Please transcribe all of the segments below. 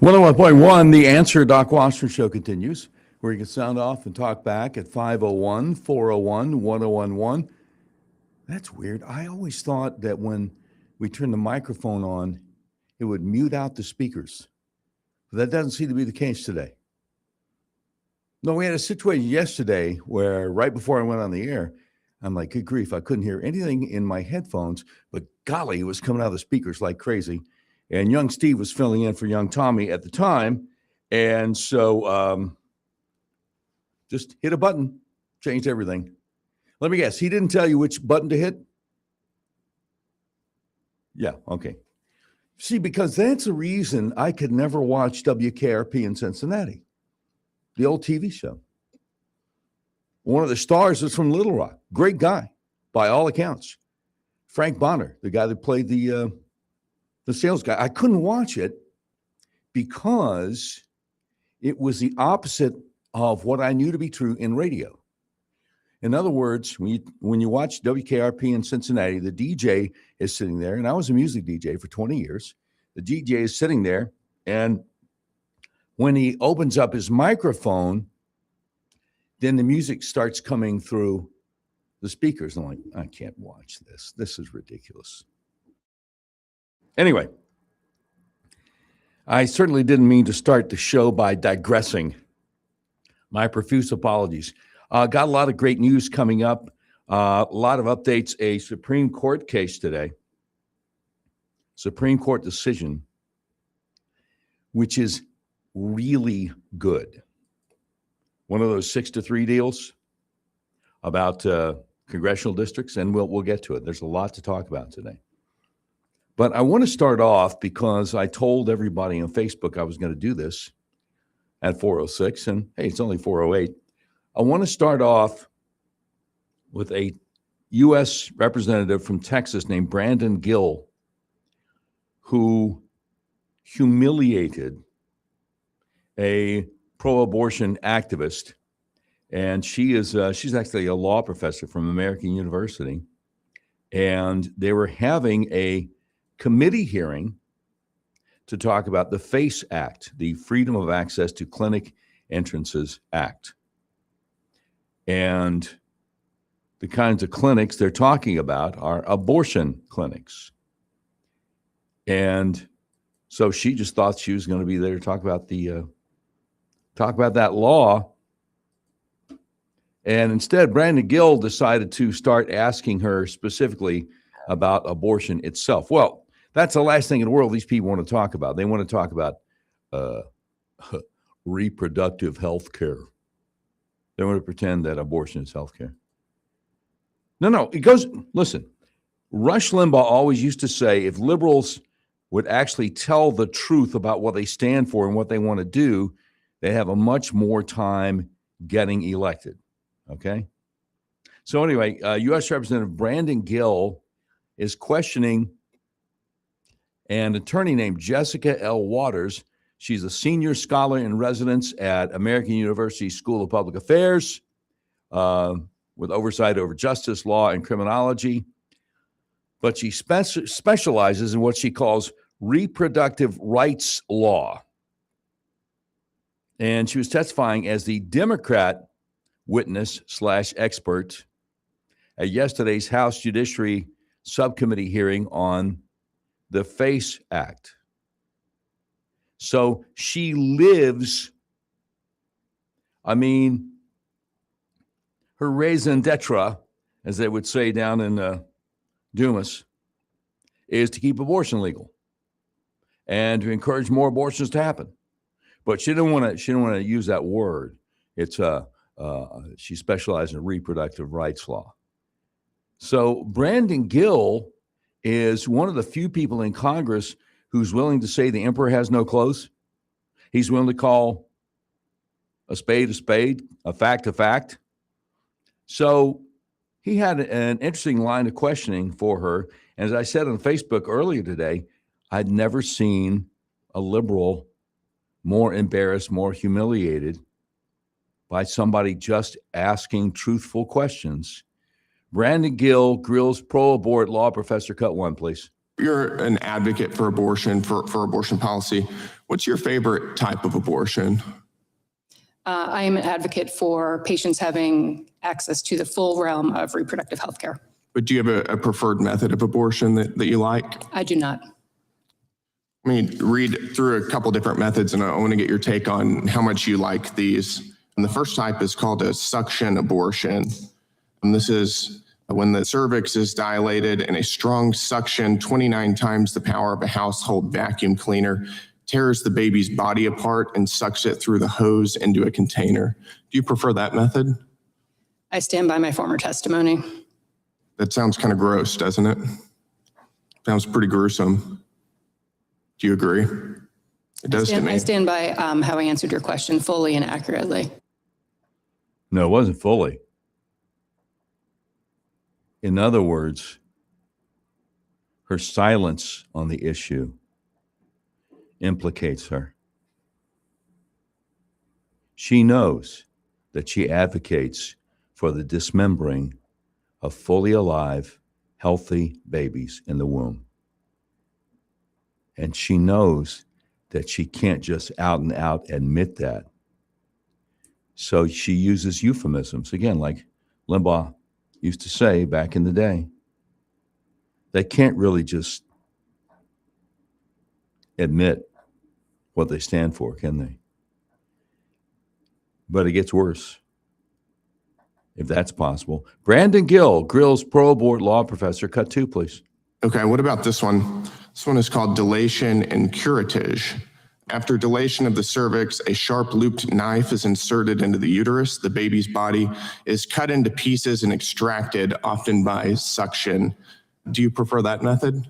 101.1, The Answer. Doc Washburn Show continues, where you can sound off and talk back at 501 401 1011. That's weird. I always thought that when we turn the microphone on, it would mute out the speakers. But that doesn't seem to be the case today. No, we had a situation yesterday where right before I went on the air, I'm like, good grief, I couldn't hear anything in my headphones, but golly, it was coming out of the speakers like crazy. And young Steve was filling in for young Tommy at the time. And so just hit a button, changed everything. Let me guess, he didn't tell you which button to hit? Yeah, okay. See, because that's the reason I could never watch WKRP in Cincinnati, the old TV show. One of the stars was from Little Rock. Great guy, by all accounts. Frank Bonner, the guy that played the sales guy. I couldn't watch it because it was the opposite of what I knew to be true in radio. In other words, when you watch WKRP in Cincinnati, the DJ is sitting there, and I was a music DJ for 20 years. The DJ is sitting there, and when he opens up his microphone, then the music starts coming through the speakers. I'm like, I can't watch this. This is ridiculous. Anyway, I certainly didn't mean to start the show by digressing. My profuse apologies. Got a lot of great news coming up. A lot of updates. A Supreme Court case today. Supreme Court decision, which is really good. One of those 6-3 deals about congressional districts, and we'll get to it. There's a lot to talk about today. But I want to start off because I told everybody on Facebook I was going to do this at 4:06, and hey, it's only 4:08. I want to start off with a U.S. representative from Texas named Brandon Gill, who humiliated a pro-abortion activist, and she's actually a law professor from American University, and they were having a committee hearing to talk about the FACE Act, the Freedom of Access to Clinic Entrances Act. And the kinds of clinics they're talking about are abortion clinics. And so she just thought she was going to be there to talk about that law. And instead, Brandon Gill decided to start asking her specifically about abortion itself. Well, that's the last thing in the world these people want to talk about. They want to talk about reproductive health care. They want to pretend that abortion is health care. No, it goes, listen, Rush Limbaugh always used to say if liberals would actually tell the truth about what they stand for and what they want to do, they have a much more time getting elected, okay? So anyway, U.S. Representative Brandon Gill is questioning an attorney named Jessica L. Waters. She's a senior scholar in residence at American University School of Public Affairs with oversight over justice, law, and criminology. But she specializes in what she calls reproductive rights law. And she was testifying as the Democrat witness/expert at yesterday's House Judiciary Subcommittee hearing on the FACE Act. So she lives, her raison d'etre, as they would say down in Dumas, is to keep abortion legal and to encourage more abortions to happen. But she didn't want to use that word. It's she specializes in reproductive rights law. So Brandon Gill is one of the few people in Congress who's willing to say the emperor has no clothes. He's willing to call a spade, a fact a fact. So he had an interesting line of questioning for her. And as I said on Facebook earlier today, I'd never seen a liberal more embarrassed, more humiliated by somebody just asking truthful questions. Brandon Gill grills pro-abort law professor. Cut one, please. You're an advocate for abortion, for abortion policy. What's your favorite type of abortion? I am an advocate for patients having access to the full realm of reproductive health care. But do you have a preferred method of abortion that you like? I do not. Let me read through a couple different methods, and I want to get your take on how much you like these. And the first type is called a suction abortion. And this is when the cervix is dilated and a strong suction, 29 times the power of a household vacuum cleaner, tears the baby's body apart and sucks it through the hose into a container. Do you prefer that method? I stand by my former testimony. That sounds kind of gross, doesn't it? Sounds pretty gruesome. Do you agree? It does to me. I stand by how I answered your question fully and accurately. No, it wasn't fully. In other words, her silence on the issue implicates her. She knows that she advocates for the dismembering of fully alive, healthy babies in the womb. And she knows that she can't just out and out admit that. So she uses euphemisms, again, like Limbaugh used to say back in the day. They can't really just admit what they stand for, can they? But it gets worse, if that's possible. Brandon Gill, Grill's pro-abort law professor. Cut 2, please. Okay, what about this one? This one is called dilation and curettage. After dilation of the cervix, a sharp looped knife is inserted into the uterus. The baby's body is cut into pieces and extracted, often by suction. Do you prefer that method?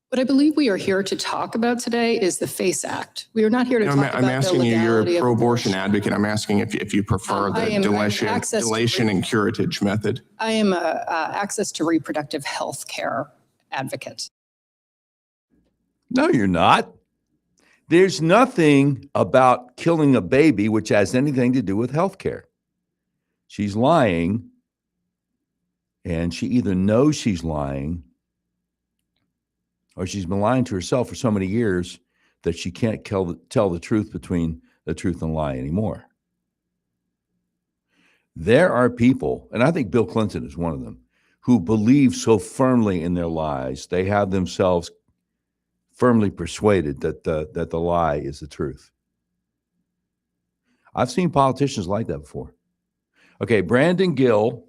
What I believe we are here to talk about today is the FACE Act. We are not here to talk about I'm asking the you, you're legality a of pro-abortion abortion. advocate. I'm asking if you prefer the dilation and curettage method. I am a access to reproductive health care advocate. No, you're not. There's nothing about killing a baby which has anything to do with healthcare. She's lying, and she either knows she's lying or she's been lying to herself for so many years that she can't tell the truth between the truth and lie anymore. There are people, and I think Bill Clinton is one of them, who believe so firmly in their lies, they have themselves firmly persuaded that the lie is the truth. I've seen politicians like that before. Okay, Brandon Gill,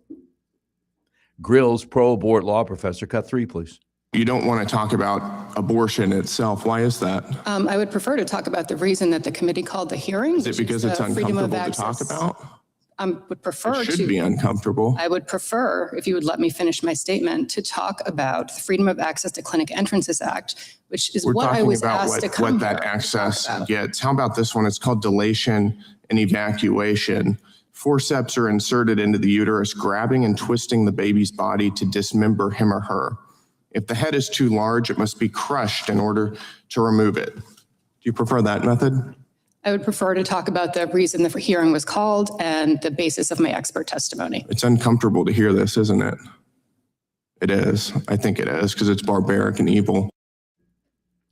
Grill's pro-abort law professor. Cut 3, please. You don't want to talk about abortion itself. Why is that? I would prefer to talk about the reason that the committee called the hearing. Is it because it's uncomfortable to talk about? I would prefer It should be uncomfortable. I would prefer, if you would let me finish my statement, to talk about the Freedom of Access to Clinic Entrances Act, which is what I was asked to come what that here access to talk about. gets. How about this one? It's called dilation and evacuation. Forceps are inserted into the uterus, grabbing and twisting the baby's body to dismember him or her. If the head is too large, it must be crushed in order to remove it. Do you prefer that method? I would prefer to talk about the reason the hearing was called and the basis of my expert testimony. It's uncomfortable to hear this, isn't it? It is. I think it is, because it's barbaric and evil.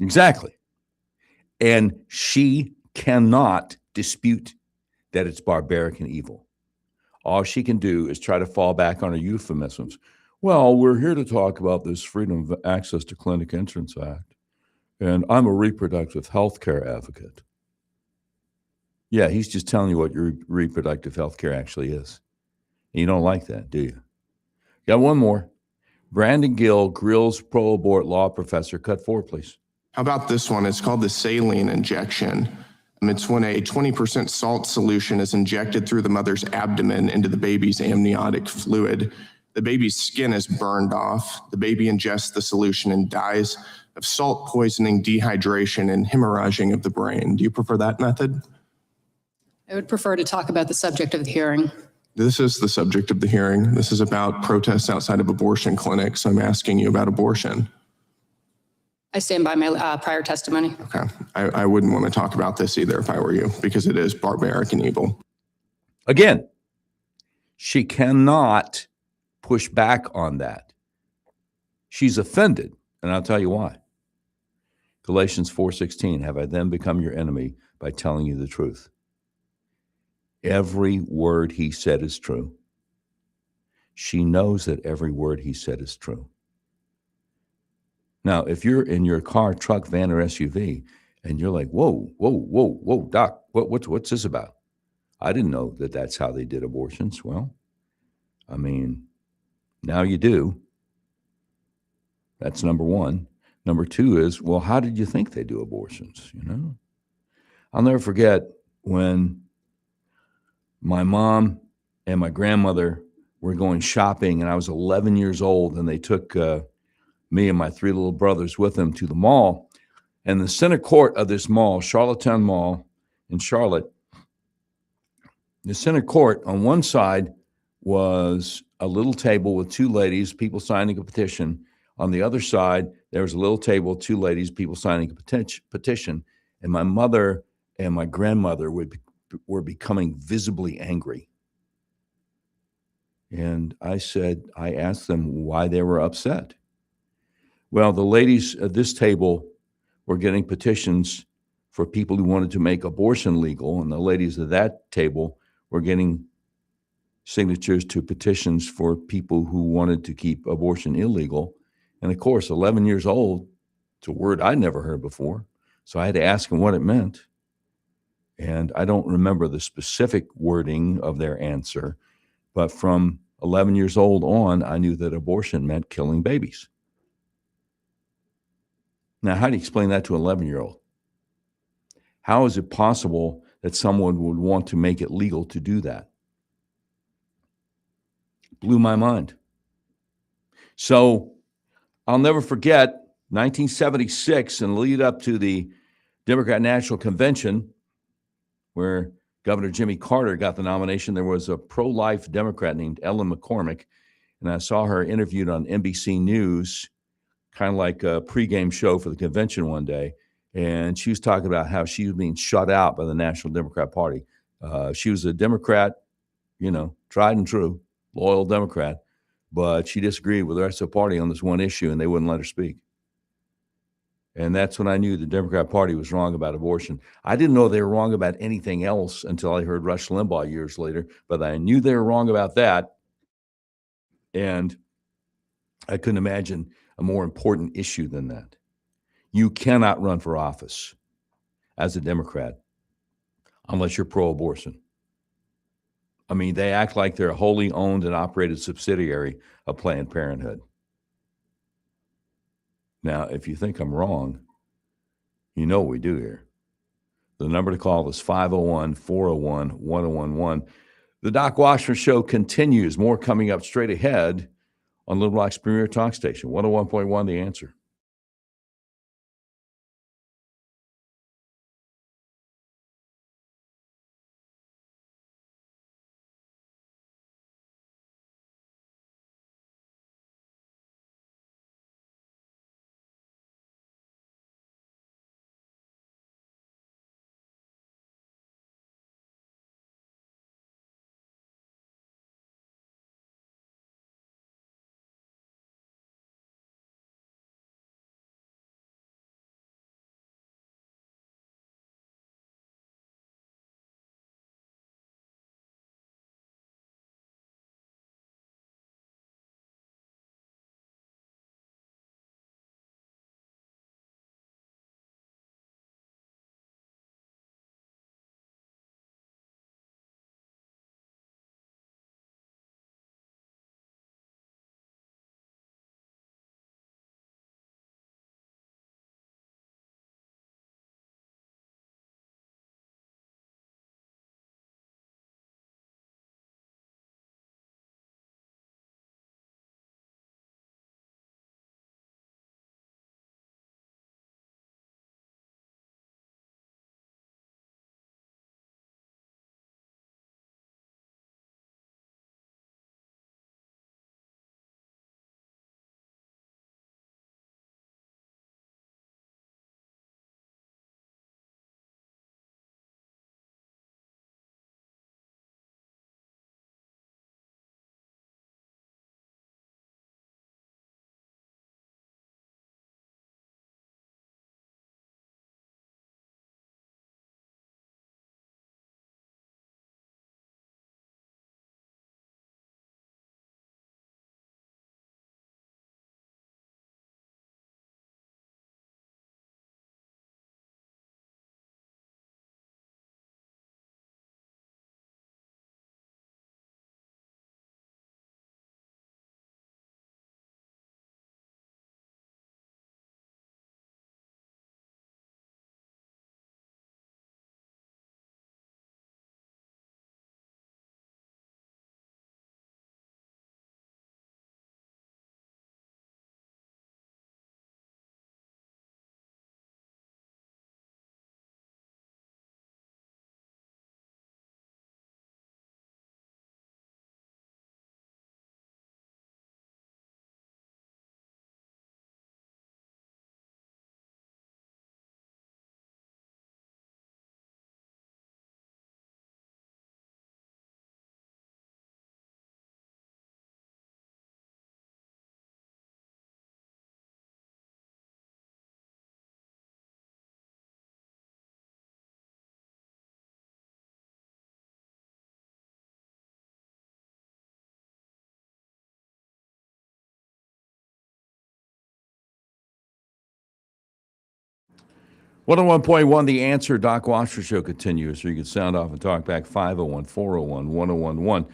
Exactly. And she cannot dispute that it's barbaric and evil. All she can do is try to fall back on her euphemisms. Well, we're here to talk about this Freedom of Access to Clinic Entrance Act, and I'm a reproductive health care advocate. Yeah, he's just telling you what your reproductive health care actually is. And you don't like that, do you? Got one more. Brandon Gill, Grill's pro-abort law professor. Cut 4, please. How about this one? It's called the saline injection. It's when a 20% salt solution is injected through the mother's abdomen into the baby's amniotic fluid. The baby's skin is burned off. The baby ingests the solution and dies of salt poisoning, dehydration, and hemorrhaging of the brain. Do you prefer that method? I would prefer to talk about the subject of the hearing. This is the subject of the hearing. This is about protests outside of abortion clinics. I'm asking you about abortion. I stand by my prior testimony. Okay. I wouldn't want to talk about this either if I were you, because it is barbaric and evil. Again, she cannot push back on that. She's offended. And I'll tell you why. Galatians 4:16, have I then become your enemy by telling you the truth? Every word he said is true. She knows that every word he said is true. Now, if you're in your car, truck, van, or SUV, and you're like, whoa, whoa, whoa, whoa, Doc, what's this about? I didn't know that that's how they did abortions. Well, I mean, now you do. That's number one. Number two is, well, how did you think they do abortions? You know, I'll never forget when my mom and my grandmother were going shopping, and I was 11 years old, and they took me and my three little brothers with them to the mall. And the center court of this mall, Charlottetown Mall in Charlotte, the center court on one side was a little table with two ladies, people signing a petition. On the other side, there was a little table, two ladies, people signing a petition. And my mother and my grandmother were becoming visibly angry. And I asked them why they were upset. Well, the ladies at this table were getting petitions for people who wanted to make abortion legal, and the ladies at that table were getting signatures to petitions for people who wanted to keep abortion illegal. And of course, 11 years old, it's a word I'd never heard before. So I had to ask them what it meant. And I don't remember the specific wording of their answer, but from 11 years old on, I knew that abortion meant killing babies. Now, how do you explain that to an 11-year-old? How is it possible that someone would want to make it legal to do that? Blew my mind. So I'll never forget 1976 and lead up to the Democrat National Convention where Governor Jimmy Carter got the nomination. There was a pro-life Democrat named Ellen McCormick, and I saw her interviewed on NBC News, kind of like a pregame show for the convention one day. And she was talking about how she was being shut out by the National Democrat Party. She was a Democrat, tried and true, loyal Democrat, but she disagreed with the rest of the party on this one issue, and they wouldn't let her speak. And that's when I knew the Democrat Party was wrong about abortion. I didn't know they were wrong about anything else until I heard Rush Limbaugh years later, but I knew they were wrong about that. And I couldn't imagine a more important issue than that. You cannot run for office as a Democrat unless you're pro-abortion. I mean, they act like they're a wholly owned and operated subsidiary of Planned Parenthood. Now, if you think I'm wrong, you know what we do here. The number to call is 501-401-1011. The Doc Washburn Show continues. More coming up straight ahead on Little Rock's premier talk station, 101.1 The Answer. 101.1, The Answer. Doc Washer Show continues, so you can sound off and talk back. 501-401-1011. Well,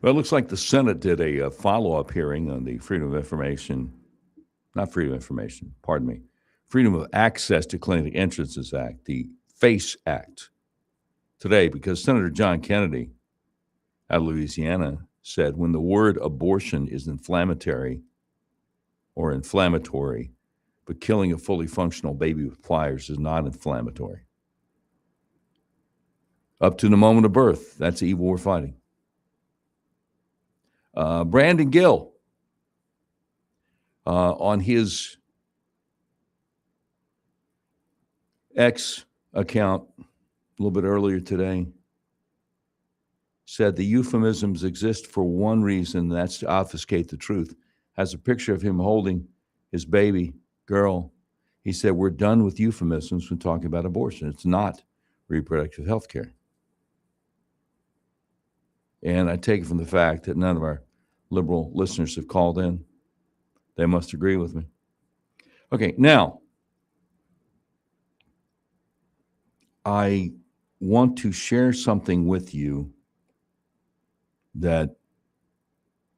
it looks like the Senate did a follow-up hearing on the Freedom of Access to Clinic Entrances Act, the FACE Act, today, because Senator John Kennedy out of Louisiana said when the word abortion is inflammatory, but killing a fully functional baby with pliers is not inflammatory. Up to the moment of birth, that's the evil we're fighting. Brandon Gill, on his X account a little bit earlier today, said the euphemisms exist for one reason, and that's to obfuscate the truth. Has a picture of him holding his baby girl. He said, we're done with euphemisms when talking about abortion. It's not reproductive health care. And I take it from the fact that none of our liberal listeners have called in. They must agree with me. Okay, now, I want to share something with you that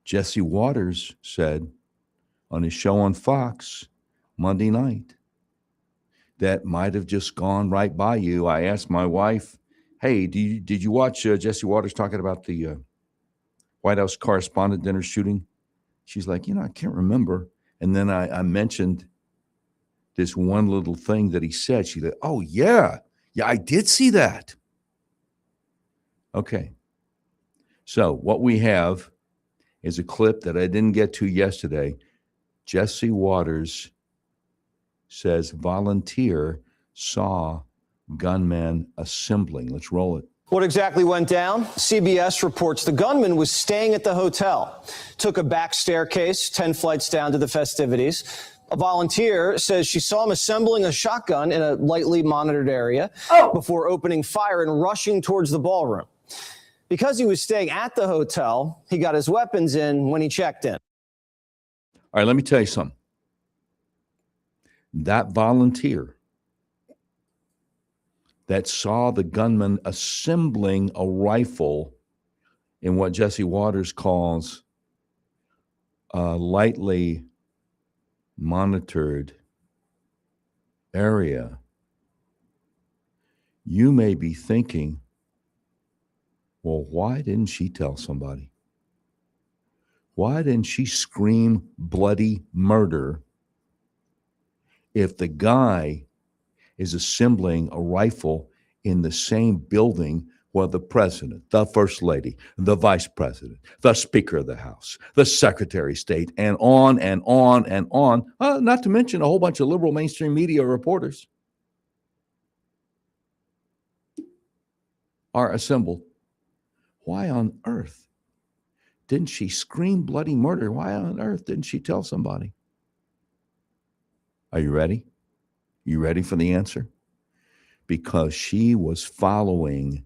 Jesse Waters said on his show on Fox Monday night that might have just gone right by you. I asked my wife, hey, did you watch Jesse Waters talking about the White House correspondent dinner shooting? She's like, I can't remember. And then I mentioned this one little thing that he said. She's like, oh, yeah, I did see that. Okay. So what we have is a clip that I didn't get to yesterday. Jesse Waters says volunteer saw gunman assembling. Let's roll it. What exactly went down? CBS reports the gunman was staying at the hotel, took a back staircase 10 flights down to the festivities. A volunteer says she saw him assembling a shotgun in a lightly monitored area before opening fire and rushing towards the ballroom. Because he was staying at the hotel, he got his weapons in when he checked in. All right, let me tell you something. That volunteer that saw the gunman assembling a rifle in what Jesse Waters calls a lightly monitored area, you may be thinking, well, why didn't she tell somebody? Why didn't she scream bloody murder if the guy is assembling a rifle in the same building where the president, the first lady, the vice president, the speaker of the House, the secretary of state, and on and on and on, not to mention a whole bunch of liberal mainstream media reporters are assembled? Why on earth didn't she scream bloody murder? Why on earth didn't she tell somebody? Are you ready? You ready for the answer? Because she was following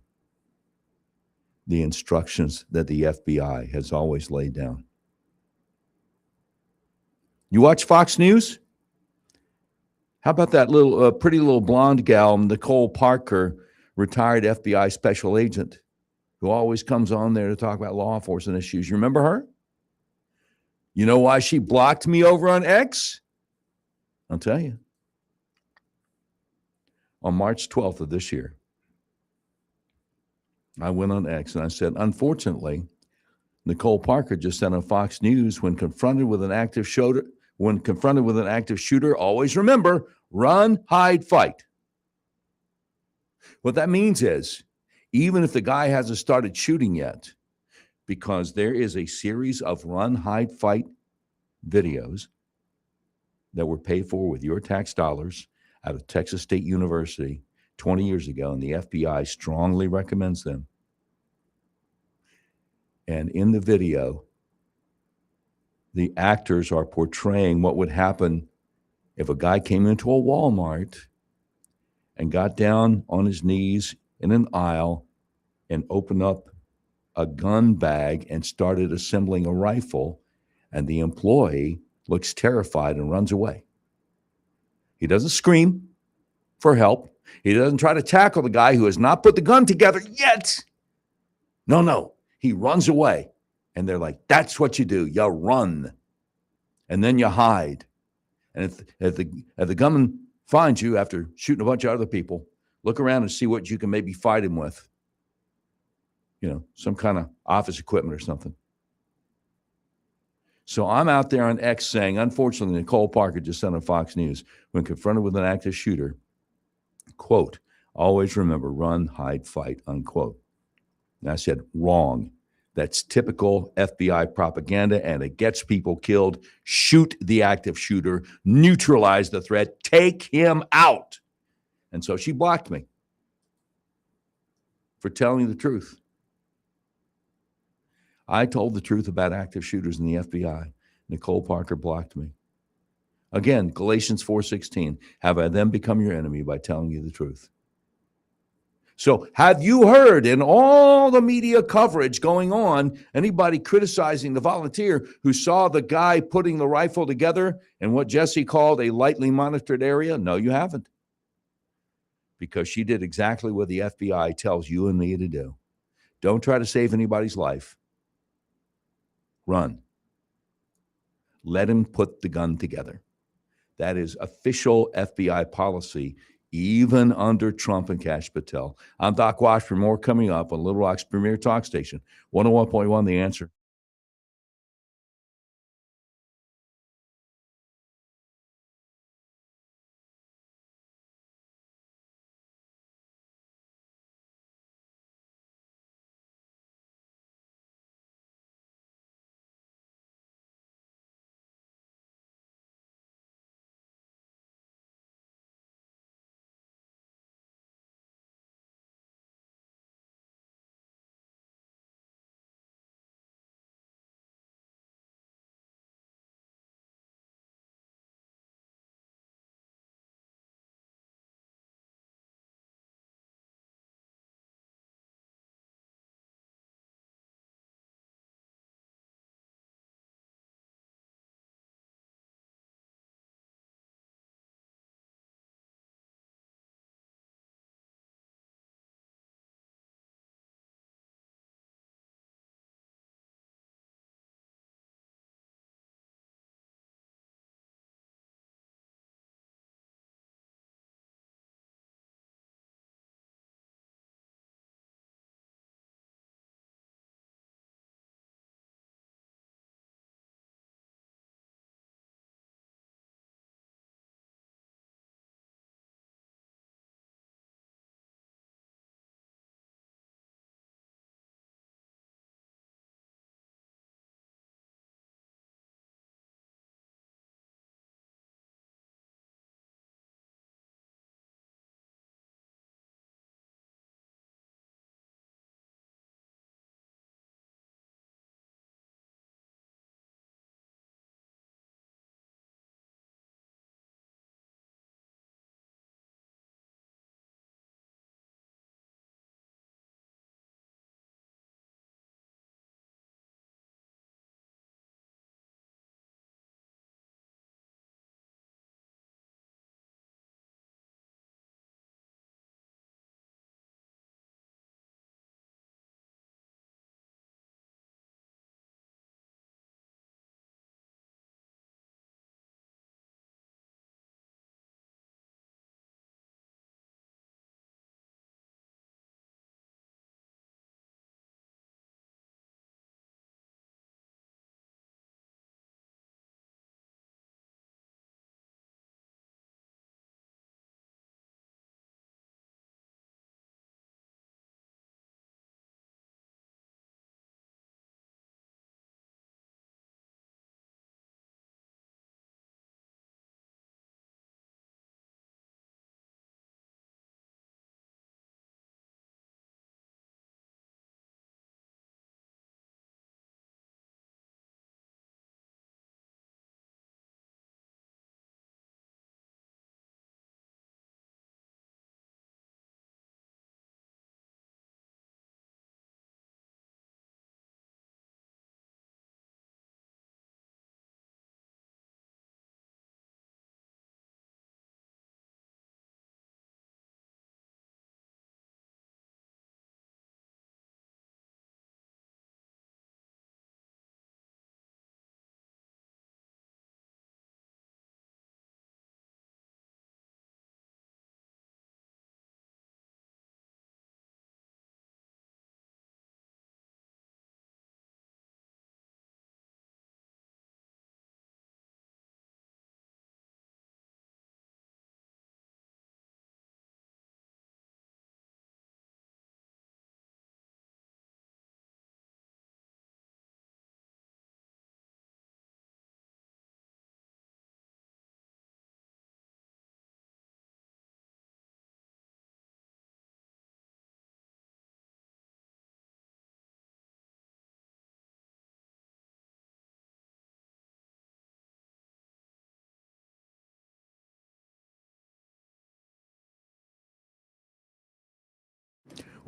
the instructions that the FBI has always laid down. You watch Fox News? How about that little pretty little blonde gal, Nicole Parker, retired FBI special agent, who always comes on there to talk about law enforcement issues? You remember her? You know why she blocked me over on X? I'll tell you. On March 12th of this year, I went on X and I said, unfortunately, Nicole Parker just said on Fox News, when confronted with an active shooter, always remember, run, hide, fight. What that means is, even if the guy hasn't started shooting yet, because there is a series of run, hide, fight videos that were paid for with your tax dollars out of Texas State University 20 years ago, and the FBI strongly recommends them. And in the video, the actors are portraying what would happen if a guy came into a Walmart and got down on his knees in an aisle and opened up a gun bag and started assembling a rifle, and the employee looks terrified and runs away. He doesn't scream. for help. He doesn't try to tackle the guy who has not put the gun together yet. No. He runs away. And they're like, that's what you do. You run. And then you hide. And if the gunman finds you after shooting a bunch of other people, look around and see what you can maybe fight him with. Some kind of office equipment or something. So I'm out there on X saying, unfortunately, Nicole Parker just said on Fox News, when confronted with an active shooter, quote, always remember, run, hide, fight, unquote. And I said, wrong. That's typical FBI propaganda, and it gets people killed. Shoot the active shooter, neutralize the threat, take him out. And so she blocked me for telling the truth. I told the truth about active shooters in the FBI. Nicole Parker blocked me. Again, Galatians 4:16, have I then become your enemy by telling you the truth? So have you heard in all the media coverage going on, anybody criticizing the volunteer who saw the guy putting the rifle together in what Jesse called a lightly monitored area? No, you haven't. Because she did exactly what the FBI tells you and me to do. Don't try to save anybody's life. Run. Let him put the gun together. That is official FBI policy, even under Trump and Kash Patel. I'm Doc Washburn. More coming up on Little Rock's premier talk station, 101.1 The Answer.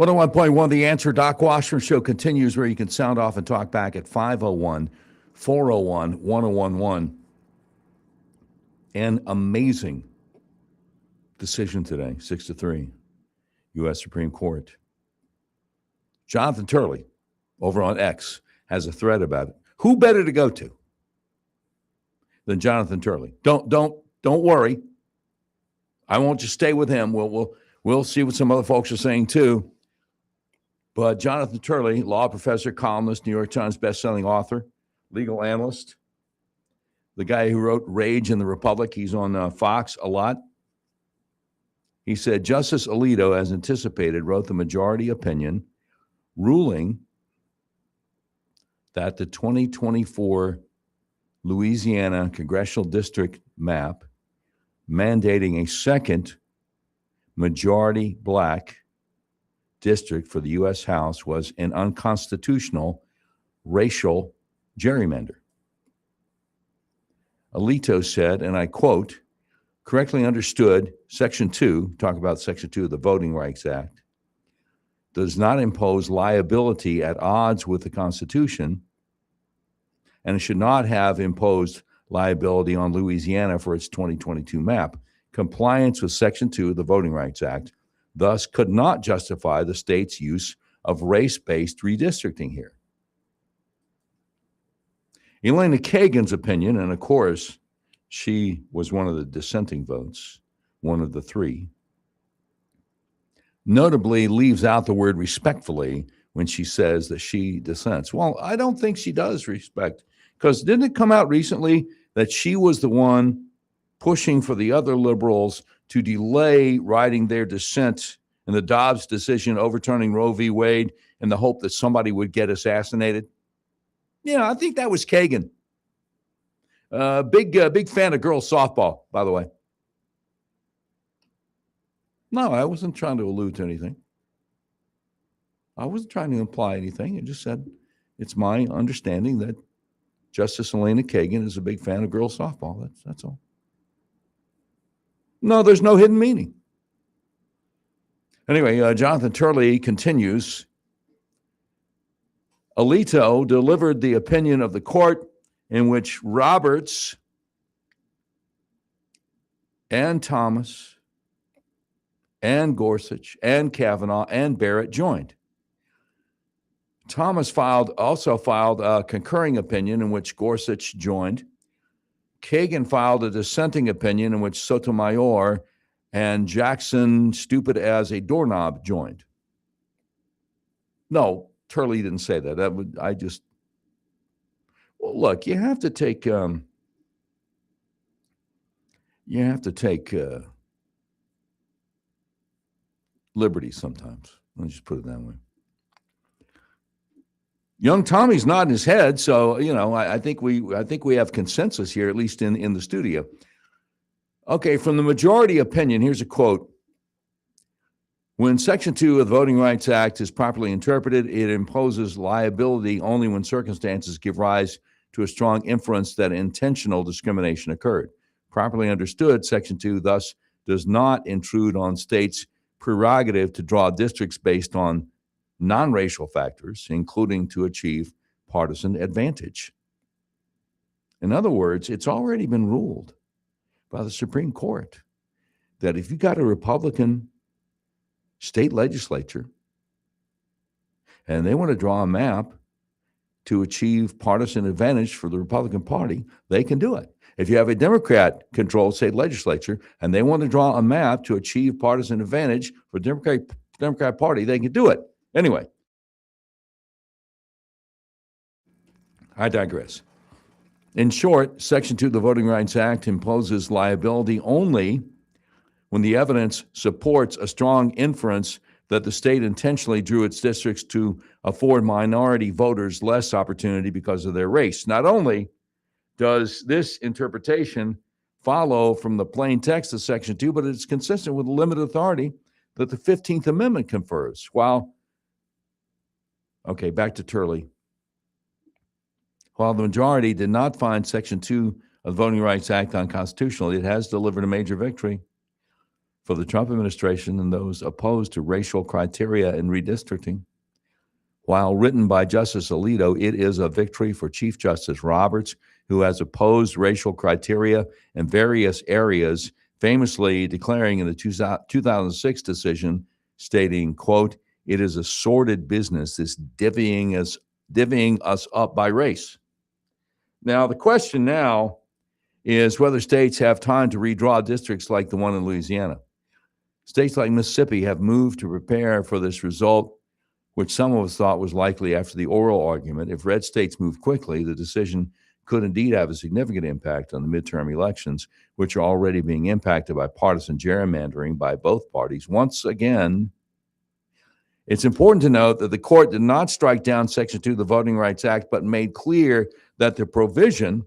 101.1 The Answer. Doc Washburn Show continues, where you can sound off and talk back at 501-401-1011. An amazing decision today, 6-3, U.S. Supreme Court. Jonathan Turley over on X has a thread about it. Who better to go to than Jonathan Turley? Don't worry. I won't just stay with him. We'll see what some other folks are saying too. But Jonathan Turley, law professor, columnist, New York Times bestselling author, legal analyst, the guy who wrote Rage in the Republic, he's on Fox a lot. He said, Justice Alito, as anticipated, wrote the majority opinion ruling that the 2024 Louisiana congressional district map mandating a second majority black district for the U.S. House was an unconstitutional racial gerrymander. Alito said, and I quote, correctly understood, Section 2, talk about Section 2 of the Voting Rights Act, does not impose liability at odds with the Constitution, and it should not have imposed liability on Louisiana for its 2022 map. Compliance with Section 2 of the Voting Rights Act thus could not justify the state's use of race-based redistricting here. Elena Kagan's opinion, and of course, she was one of the dissenting votes, one of the three, notably leaves out the word respectfully when she says that she dissents. Well, I don't think she does respect, because didn't it come out recently that she was the one pushing for the other liberals to delay writing their dissent in the Dobbs decision overturning Roe v. Wade in the hope that somebody would get assassinated? Yeah, I think that was Kagan. Big fan of girls softball, by the way. No, I wasn't trying to allude to anything. I wasn't trying to imply anything. I just said it's my understanding that Justice Elena Kagan is a big fan of girls softball. That's all. No, there's no hidden meaning. Anyway, Jonathan Turley continues. Alito delivered the opinion of the court in which Roberts and Thomas and Gorsuch and Kavanaugh and Barrett joined. Thomas also filed a concurring opinion in which Gorsuch joined. Kagan filed a dissenting opinion in which Sotomayor and Jackson, stupid as a doorknob, joined. No, Turley didn't say that. Well, look, you have to take liberty sometimes. Let me just put it that way. Young Tommy's nodding his head, so I think we have consensus here, at least in the studio. Okay, from the majority opinion, here's a quote. When Section 2 of the Voting Rights Act is properly interpreted, it imposes liability only when circumstances give rise to a strong inference that intentional discrimination occurred. Properly understood, Section 2 thus does not intrude on states' prerogative to draw districts based on non-racial factors, including to achieve partisan advantage. In other words, it's already been ruled by the Supreme Court that if you got a Republican state legislature and they want to draw a map to achieve partisan advantage for the Republican Party, they can do it. If you have a Democrat-controlled state legislature and they want to draw a map to achieve partisan advantage for the Democrat Party, they can do it. Anyway, I digress. In short, Section 2 of the Voting Rights Act imposes liability only when the evidence supports a strong inference that the state intentionally drew its districts to afford minority voters less opportunity because of their race. Not only does this interpretation follow from the plain text of Section 2, but it's consistent with the limited authority that the 15th Amendment confers. Back to Turley. While the majority did not find Section 2 of the Voting Rights Act unconstitutional, it has delivered a major victory. for the Trump administration and those opposed to racial criteria in redistricting. While written by Justice Alito, it is a victory for Chief Justice Roberts, who has opposed racial criteria in various areas, famously declaring in the 2006 decision, stating, quote, "It is a sordid business, this divvying us up by race." Now, the question now is whether states have time to redraw districts like the one in Louisiana. States like Mississippi have moved to prepare for this result, which some of us thought was likely after the oral argument. If red states move quickly, the decision could indeed have a significant impact on the midterm elections, which are already being impacted by partisan gerrymandering by both parties. Once again, it's important to note that the court did not strike down Section 2 of the Voting Rights Act, but made clear that the provision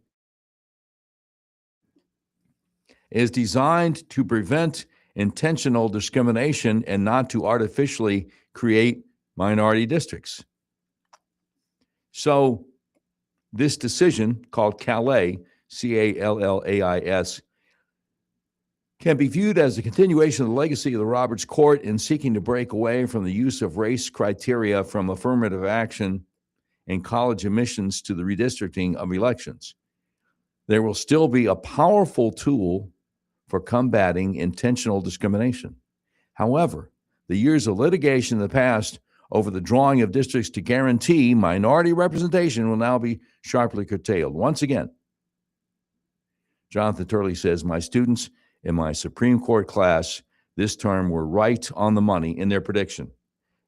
is designed to prevent intentional discrimination and not to artificially create minority districts. So this decision, called Calais, Callais, can be viewed as a continuation of the legacy of the Roberts Court in seeking to break away from the use of race criteria from affirmative action in college admissions to the redistricting of elections. There will still be a powerful tool for combating intentional discrimination. However, the years of litigation in the past over the drawing of districts to guarantee minority representation will now be sharply curtailed. Once again, Jonathan Turley says, my students in my Supreme Court class this term were right on the money in their prediction.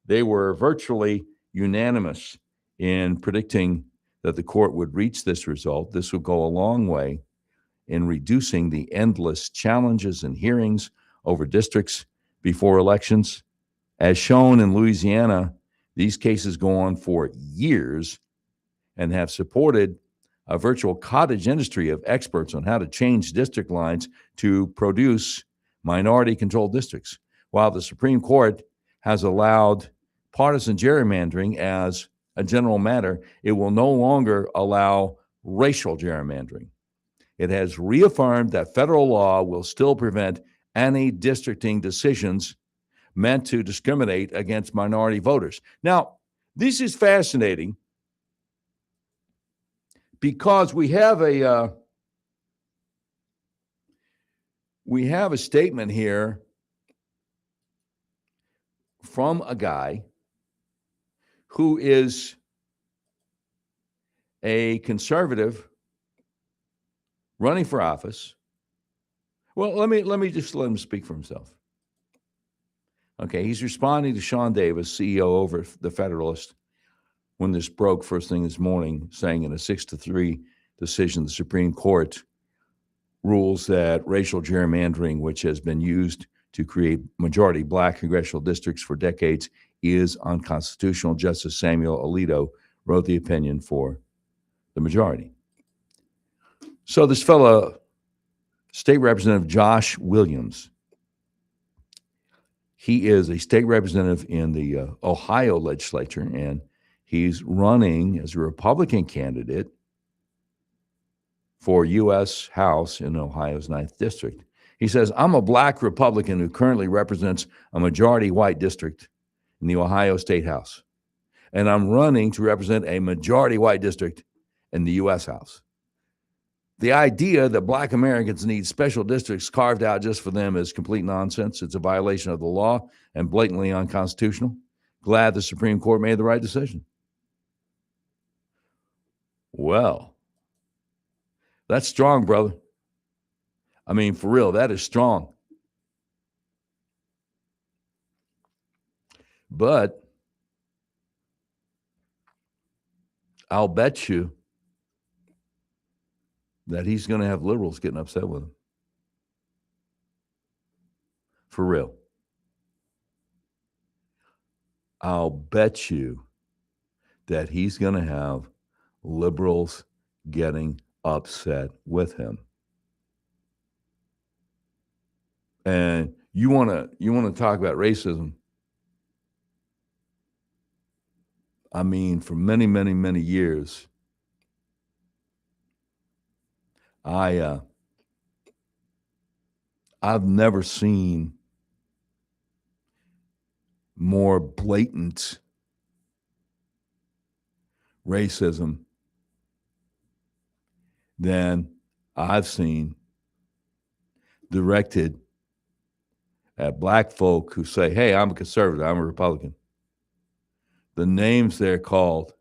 They were virtually unanimous in predicting that the court would reach this result. This will go a long way in reducing the endless challenges and hearings over districts before elections. As shown in Louisiana, these cases go on for years and have supported a virtual cottage industry of experts on how to change district lines to produce minority-controlled districts. While the Supreme Court has allowed partisan gerrymandering as a general matter, it will no longer allow racial gerrymandering. It has reaffirmed that federal law will still prevent any districting decisions meant to discriminate against minority voters. Now, this is fascinating because we have a statement here from a guy who is a conservative running for office. Well, let me just let him speak for himself. Okay, he's responding to Sean Davis, CEO over the Federalist, when this broke first thing this morning, saying in a 6-3 decision, the Supreme Court rules that racial gerrymandering, which has been used to create majority black congressional districts for decades, is unconstitutional. Justice Samuel Alito wrote the opinion for the majority. So this fellow, State Representative Josh Williams, he is a state representative in the Ohio legislature, and he's running as a Republican candidate for U.S. House in Ohio's 9th District. He says, I'm a black Republican who currently represents a majority white district in the Ohio State House, and I'm running to represent a majority white district in the U.S. House. The idea that black Americans need special districts carved out just for them is complete nonsense. It's a violation of the law and blatantly unconstitutional. Glad the Supreme Court made the right decision. Well, that's strong, brother. I mean, for real, that is strong. But I'll bet you that he's going to have liberals getting upset with him. For real. I'll bet you that he's going to have liberals getting upset with him. And you want to talk about racism. I mean, for many, many, many years, I've never seen more blatant racism than I've seen directed at black folk who say, hey, I'm a conservative, I'm a Republican. The names they're called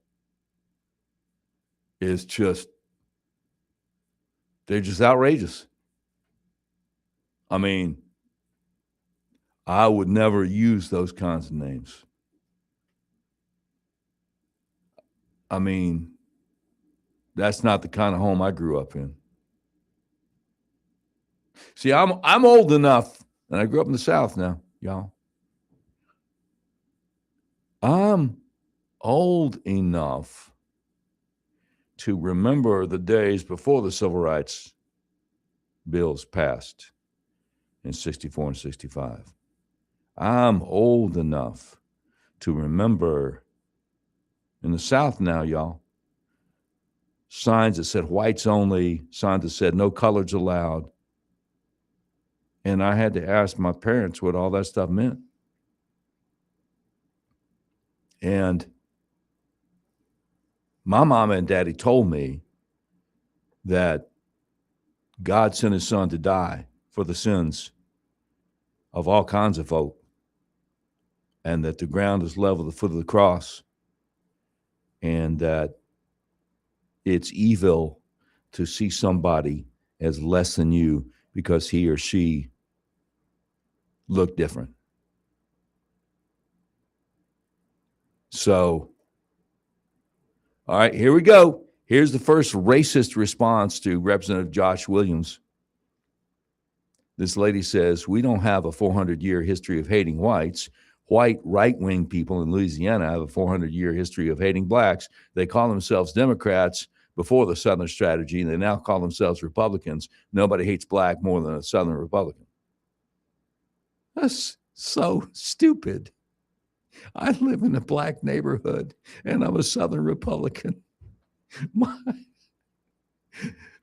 is just, they're just outrageous. I mean, I would never use those kinds of names. I mean, that's not the kind of home I grew up in. See, I'm old enough, and I grew up in the South now, y'all. I'm old enough to remember the days before the civil rights bills passed in 64 and 65. I'm old enough to remember in the South now, y'all, signs that said whites only, signs that said no coloreds allowed. And I had to ask my parents what all that stuff meant. And my mama and daddy told me that God sent his son to die for the sins of all kinds of folk, and that the ground is level at the foot of the cross, and that it's evil to see somebody as less than you because he or she looked different. So, all right, here we go. Here's the first racist response to Representative Josh Williams. This lady says, we don't have a 400-year history of hating whites. White right-wing people in Louisiana have a 400-year history of hating blacks. They call themselves Democrats before the Southern strategy, and they now call themselves Republicans. Nobody hates black more than a Southern Republican. That's so stupid. I live in a black neighborhood, and I'm a Southern Republican.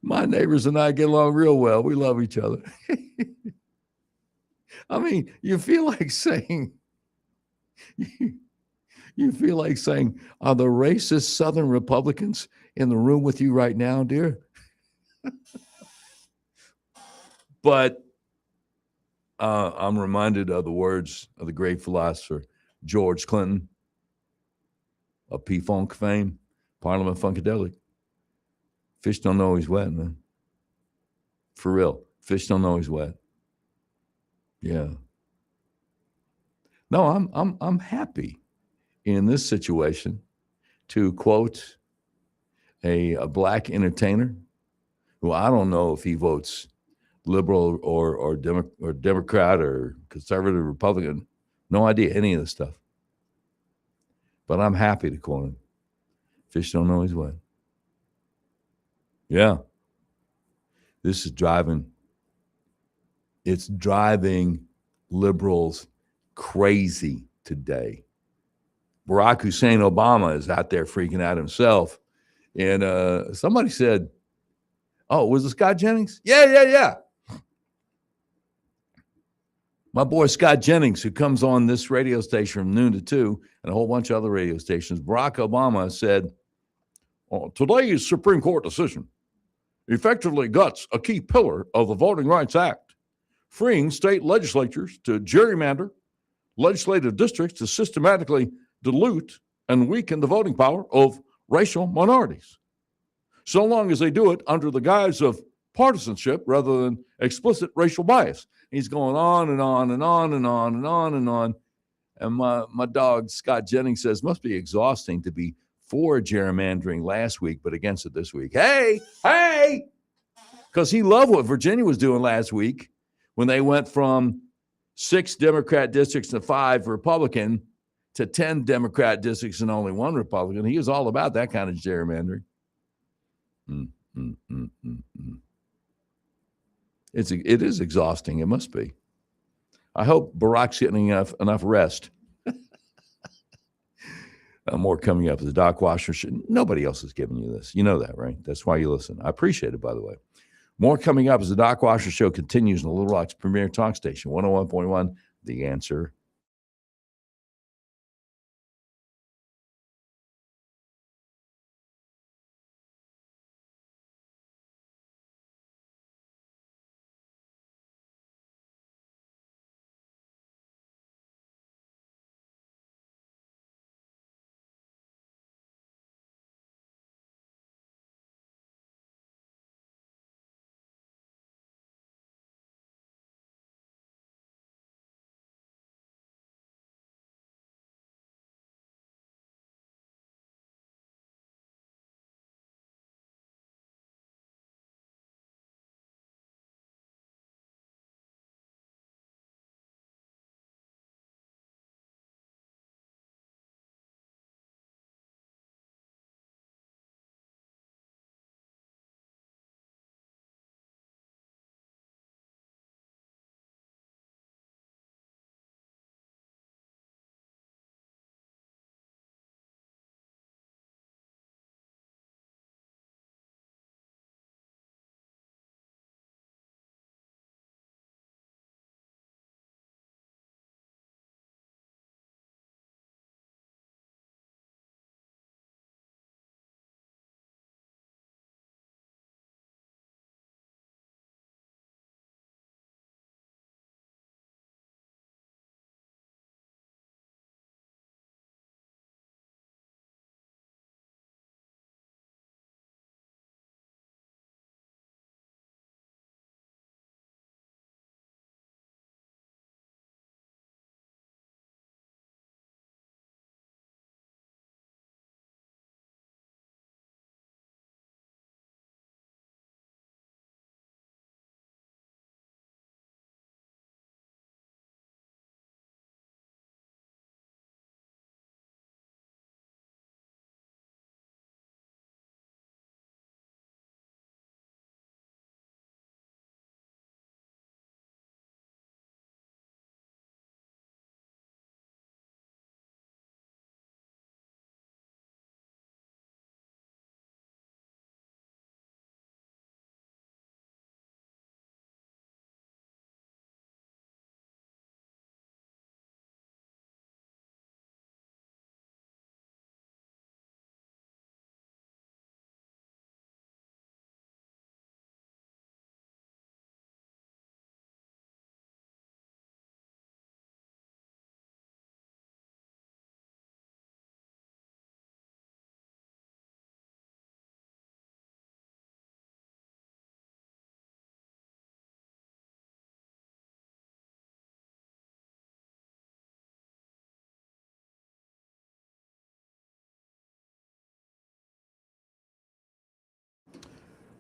My neighbors and I get along real well. We love each other. I mean, you feel like saying, are the racist Southern Republicans in the room with you right now, dear? But I'm reminded of the words of the great philosopher George Clinton of P-Funk fame, Parliament Funkadelic. Fish don't know he's wet, man. For real. Fish don't know he's wet. Yeah. No, I'm happy in this situation to quote a black entertainer who I don't know if he votes liberal or Democrat or conservative or Republican. No idea any of this stuff. But I'm happy to quote him. Fish don't know he's wet. Yeah. This is driving liberals crazy today. Barack Hussein Obama is out there freaking out himself. And somebody said, oh, was it Scott Jennings? Yeah. My boy Scott Jennings, who comes on this radio station from noon to 2 and a whole bunch of other radio stations, Barack Obama said, today's Supreme Court decision effectively guts a key pillar of the Voting Rights Act, freeing state legislatures to gerrymander legislative districts to systematically dilute and weaken the voting power of racial minorities, so long as they do it under the guise of partisanship rather than explicit racial bias. He's going on and on and on and on and on and on. And my dog, Scott Jennings, says, must be exhausting to be for gerrymandering last week, but against it this week. Hey! Because he loved what Virginia was doing last week when they went from 6 Democrat districts and 5 Republican to 10 Democrat districts and only 1 Republican. He was all about that kind of gerrymandering. It is exhausting. It must be. I hope Barack's getting enough rest. More coming up. The Doc Washer Show. Nobody else is giving you this. You know that, right? That's why you listen. I appreciate it, by the way. More coming up as the Doc Washer Show continues on the Little Rock's premier talk station, 101.1, The Answer.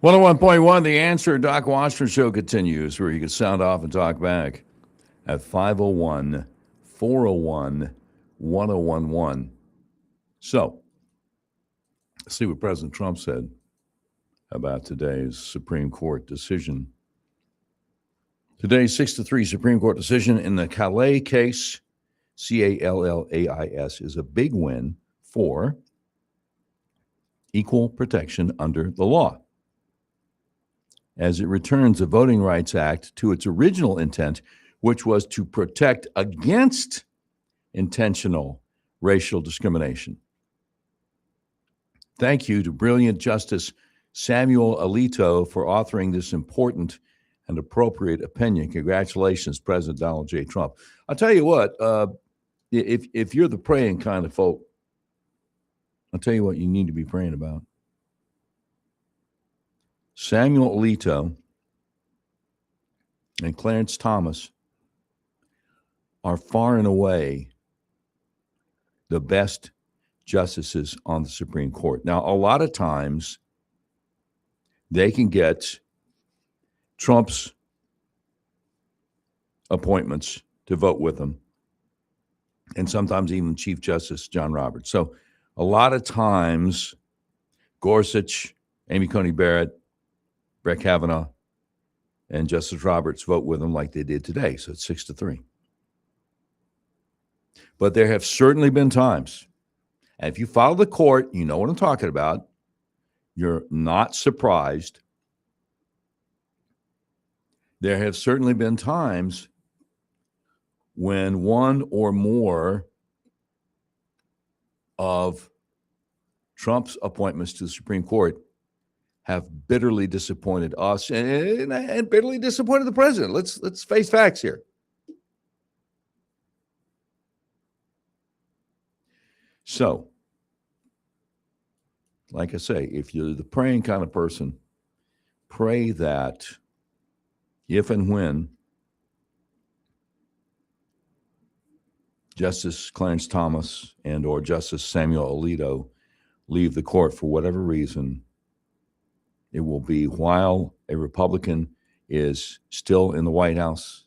101.1, The Answer. Doc Washburn Show continues, where you can sound off and talk back at 501-401-1011. So, let's see what President Trump said about today's Supreme Court decision. Today's 6-3 Supreme Court decision in the Calais case, Callais, is a big win for equal protection under the law, as it returns the Voting Rights Act to its original intent, which was to protect against intentional racial discrimination. Thank you to brilliant Justice Samuel Alito for authoring this important and appropriate opinion. Congratulations, President Donald J. Trump. I'll tell you what, if you're the praying kind of folk, I'll tell you what you need to be praying about. Samuel Alito and Clarence Thomas are far and away the best justices on the Supreme Court. Now, a lot of times they can get Trump's appointments to vote with them, and sometimes even Chief Justice John Roberts. So a lot of times Gorsuch, Amy Coney Barrett, Brett Kavanaugh, and Justice Roberts vote with them like they did today. So it's 6-3. But there have certainly been times, and if you follow the court, you know what I'm talking about. You're not surprised. There have certainly been times when one or more of Trump's appointments to the Supreme Court have bitterly disappointed us and bitterly disappointed the president. Let's face facts here. So, like I say, if you're the praying kind of person, pray that if and when Justice Clarence Thomas and or Justice Samuel Alito leave the court for whatever reason, it will be while a Republican is still in the White House.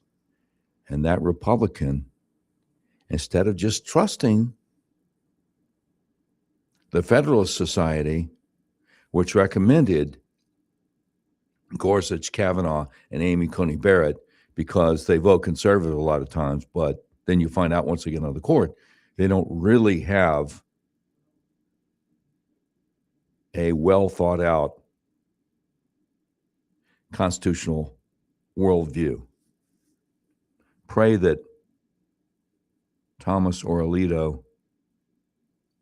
And that Republican, instead of just trusting the Federalist Society, which recommended Gorsuch, Kavanaugh, and Amy Coney Barrett because they vote conservative a lot of times, but then you find out once they get on the court, they don't really have a well thought out constitutional worldview. Pray that Thomas or Alito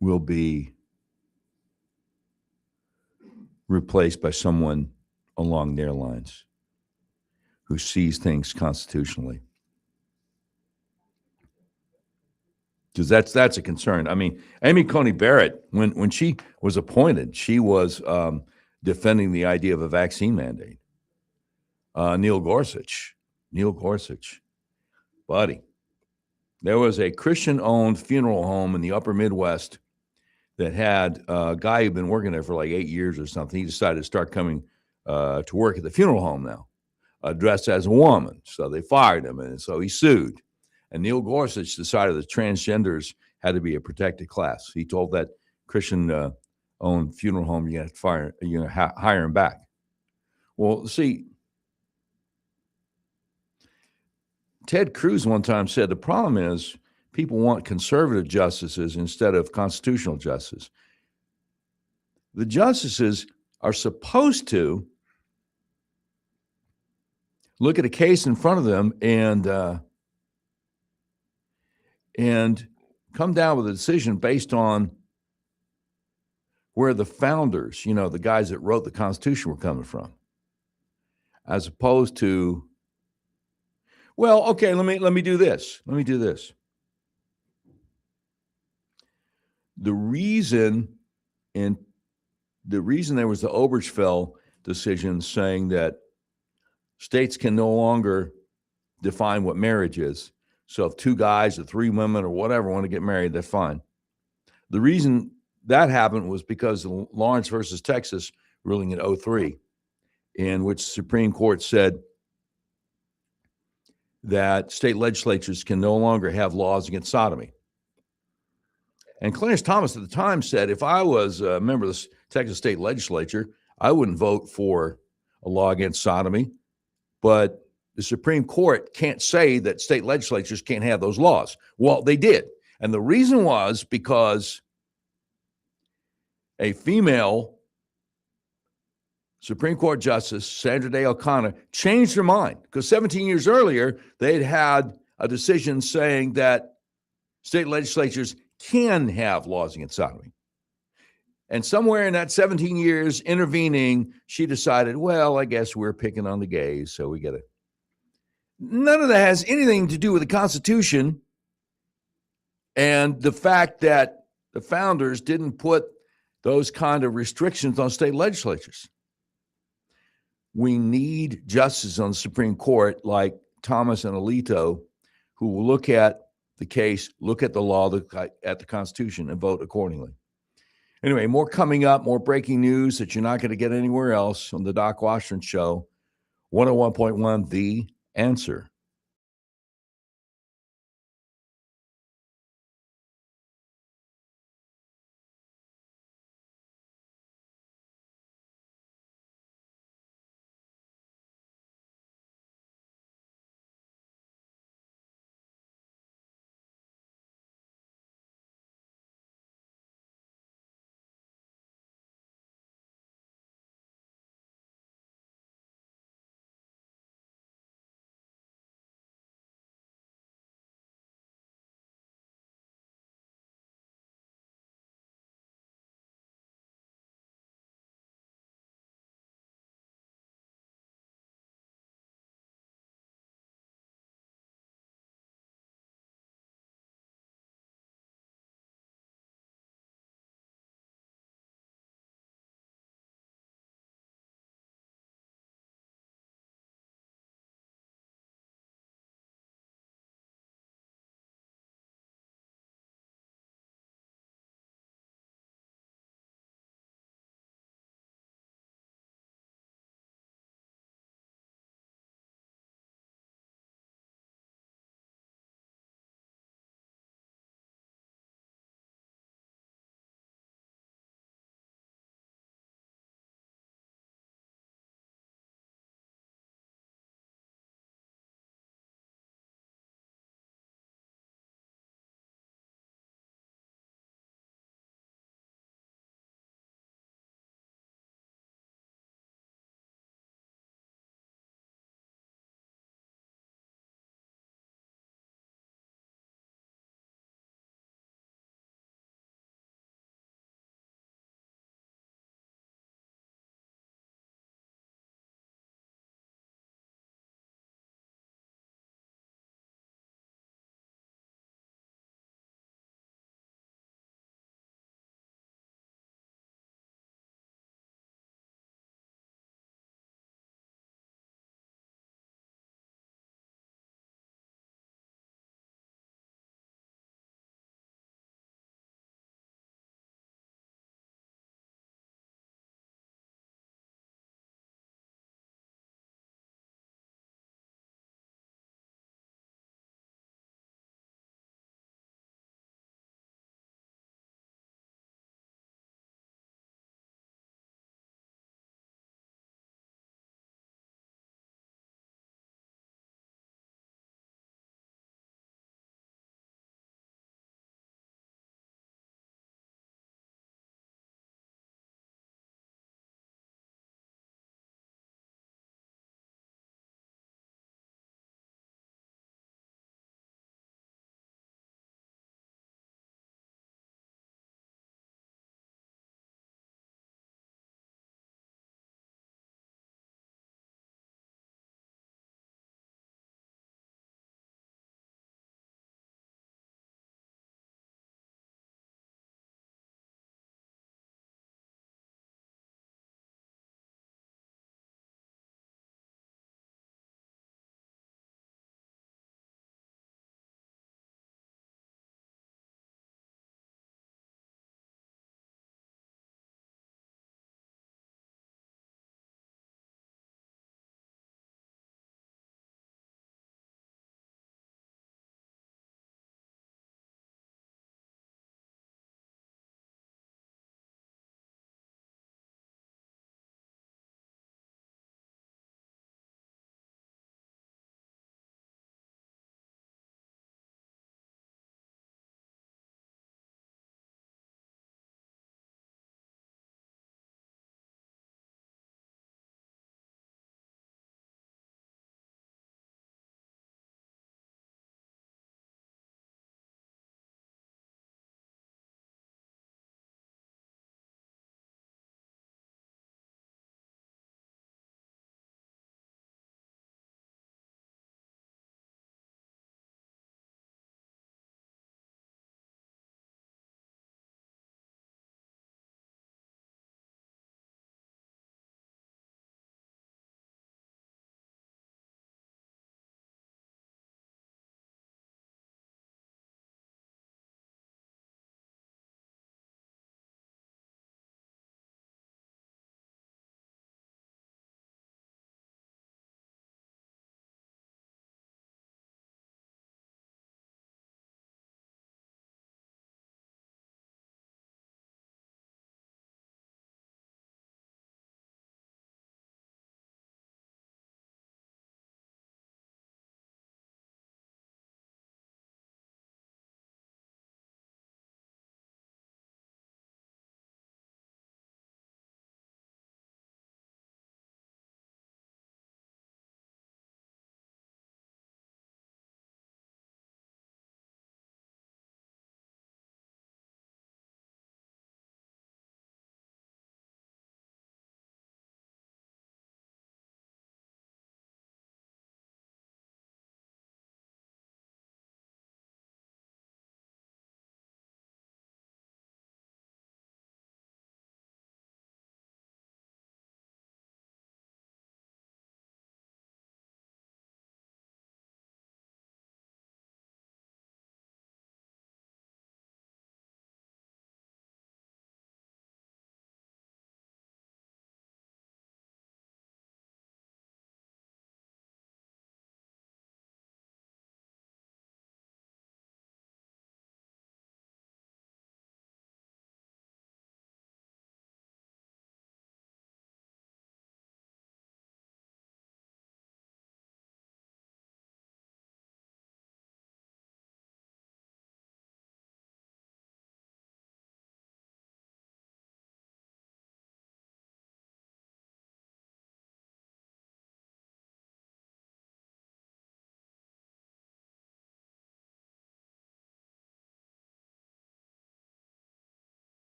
will be replaced by someone along their lines who sees things constitutionally. Because that's a concern. I mean, Amy Coney Barrett, when she was appointed, she was defending the idea of a vaccine mandate. Neil Gorsuch, buddy, there was a Christian-owned funeral home in the upper Midwest that had a guy who'd been working there for like 8 years or something. He decided to start coming to work at the funeral home now, dressed as a woman. So they fired him, and so he sued. And Neil Gorsuch decided that transgenders had to be a protected class. He told that Christian-owned funeral home, you have to hire him back. Well, see, Ted Cruz one time said the problem is people want conservative justices instead of constitutional justice. The justices are supposed to look at a case in front of them and come down with a decision based on where the founders, the guys that wrote the Constitution, were coming from, as opposed to, well, okay, let me do this. The reason there was the Obergefell decision saying that states can no longer define what marriage is. So if 2 guys or 3 women or whatever want to get married, that's fine. The reason that happened was because of Lawrence versus Texas ruling in 2003. in which the Supreme Court said that state legislatures can no longer have laws against sodomy. And Clarence Thomas at the time said, if I was a member of the Texas state legislature, I wouldn't vote for a law against sodomy. But the Supreme Court can't say that state legislatures can't have those laws. Well, they did. And the reason was because a female Supreme Court Justice, Sandra Day O'Connor, changed her mind because 17 years earlier, they'd had a decision saying that state legislatures can have laws against sodomy. And somewhere in that 17 years intervening, she decided, well, I guess we're picking on the gays, so we get it. None of that has anything to do with the Constitution and the fact that the founders didn't put those kind of restrictions on state legislatures. We need justices on the Supreme Court like Thomas and Alito who will look at the case, look at the law, look at the Constitution, and vote accordingly. Anyway, more coming up, more breaking news that you're not going to get anywhere else on the Doc Washburn Show. 101.1 The Answer.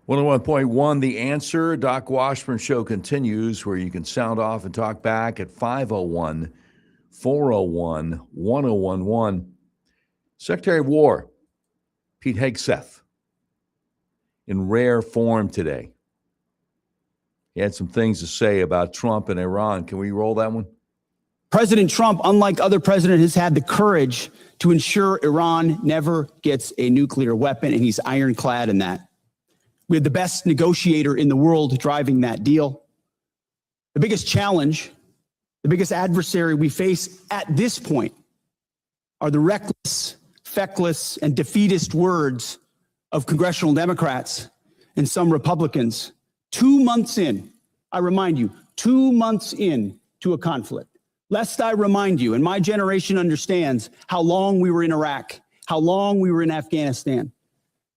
101.1 The Answer. Doc Washburn Show continues, where you can sound off and talk back at 501-401-1011. Secretary of War Pete Hegseth in rare form today. He had some things to say about Trump and Iran. Can we roll that one? President Trump, unlike other presidents, has had the courage to ensure Iran never gets a nuclear weapon, and he's ironclad in that. We have the best negotiator in the world driving that deal. The biggest challenge, the biggest adversary we face at this point are the reckless, feckless, and defeatist words of congressional Democrats and some Republicans 2 months in, I remind you, 2 months in to a conflict. Lest I remind you, and my generation understands how long we were in Iraq, how long we were in Afghanistan,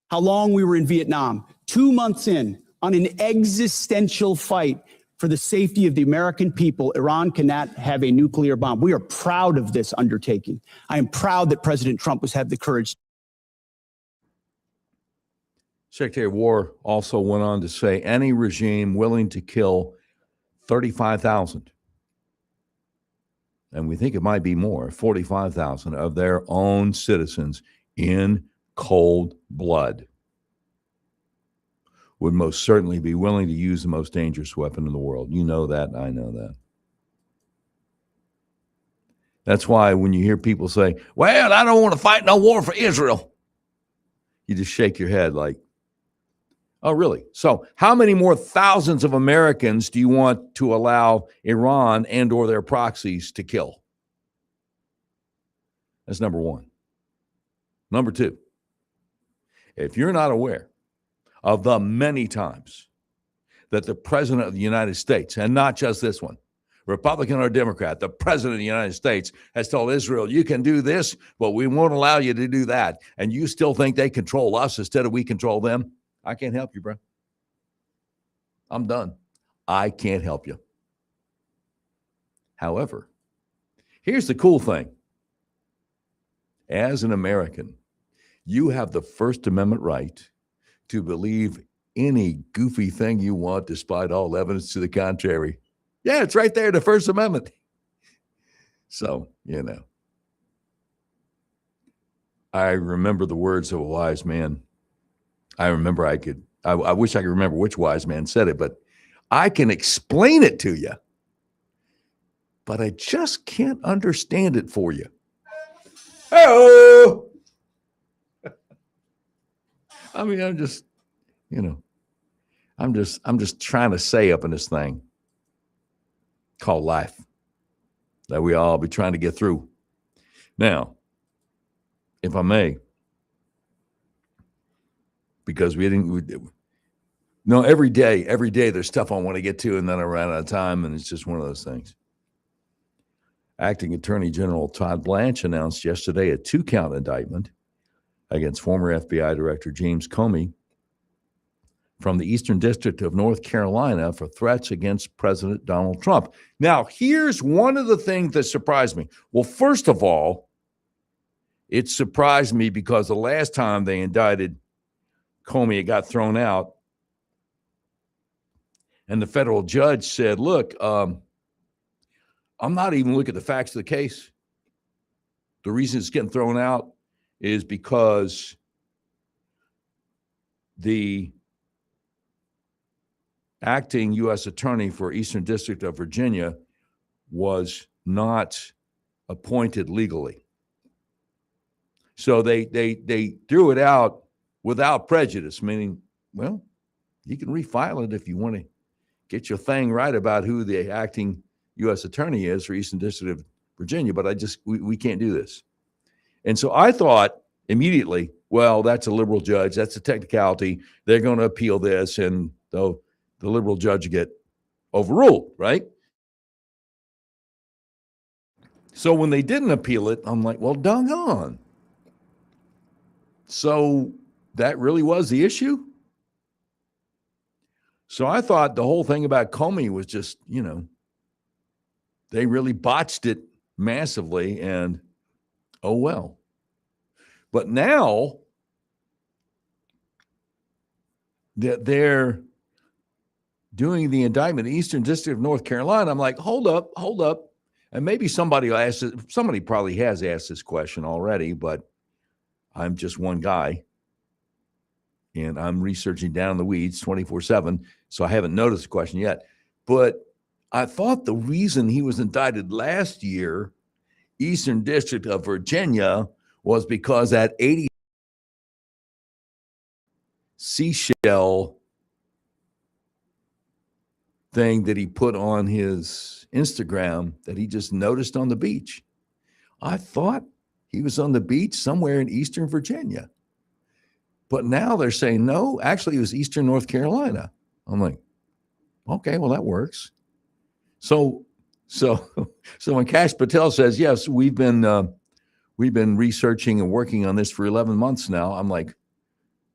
how long we were in Vietnam. 2 months in on an existential fight for the safety of the American people, Iran cannot have a nuclear bomb. We are proud of this undertaking. I am proud that President Trump has had the courage. Secretary of War also went on to say any regime willing to kill 35,000, and we think it might be more, 45,000 of their own citizens in cold blood would most certainly be willing to use the most dangerous weapon in the world. You know that, and I know that. That's why when you hear people say, well, I don't want to fight no war for Israel, you just shake your head like, oh, really? So how many more thousands of Americans do you want to allow Iran and or their proxies to kill? That's number one. Number two, if you're not aware of the many times that the President of the United States, and not just this one, Republican or Democrat, the President of the United States has told Israel, you can do this, but we won't allow you to do that, and you still think they control us instead of we control them, I can't help you, bro. I'm done. I can't help you. However, here's the cool thing. As an American, you have the First Amendment right to believe any goofy thing you want despite all evidence to the contrary. Yeah, it's right there in the First Amendment. So, you know. I remember the words of a wise man. I wish I could remember which wise man said it, but I can explain it to you, but I just can't understand it for you. Oh, I mean, I'm just trying to say up in this thing called life that we all be trying to get through. Now, if I may, because every day there's stuff I want to get to, and then I run out of time, and it's just one of those things. Acting Attorney General Todd Blanche announced yesterday a 2-count indictment against former FBI Director James Comey from the Eastern District of North Carolina for threats against President Donald Trump. Now, here's one of the things that surprised me. Well, first of all, it surprised me because the last time they indicted Comey, it got thrown out. And the federal judge said, look, I'm not even looking at the facts of the case. The reason it's getting thrown out is because the acting U.S. attorney for Eastern District of Virginia was not appointed legally. So they threw it out without prejudice, meaning, well, you can refile it if you want to get your thing right about who the acting U.S. attorney is for Eastern District of Virginia, but we can't do this. And so I thought immediately, well, that's a liberal judge. That's a technicality. They're going to appeal this, and the liberal judge get overruled, right? So when they didn't appeal it, I'm like, well, doggone. So that really was the issue? So I thought the whole thing about Comey was just, they really botched it massively, and oh well. But now that they're doing the indictment in the Eastern District of North Carolina. I'm like, hold up. And maybe somebody will ask it. Somebody probably has asked this question already, but I'm just one guy. And I'm researching down in the weeds 24/7. So I haven't noticed the question yet. But I thought the reason he was indicted last year, Eastern District of Virginia, was because that 80 seashell thing that he put on his Instagram that he just noticed on the beach. I thought he was on the beach somewhere in Eastern Virginia. But now they're saying, no, actually it was Eastern North Carolina. I'm like, okay, well, that works. So when Kash Patel says, yes, we've been researching and working on this for 11 months now, I'm like,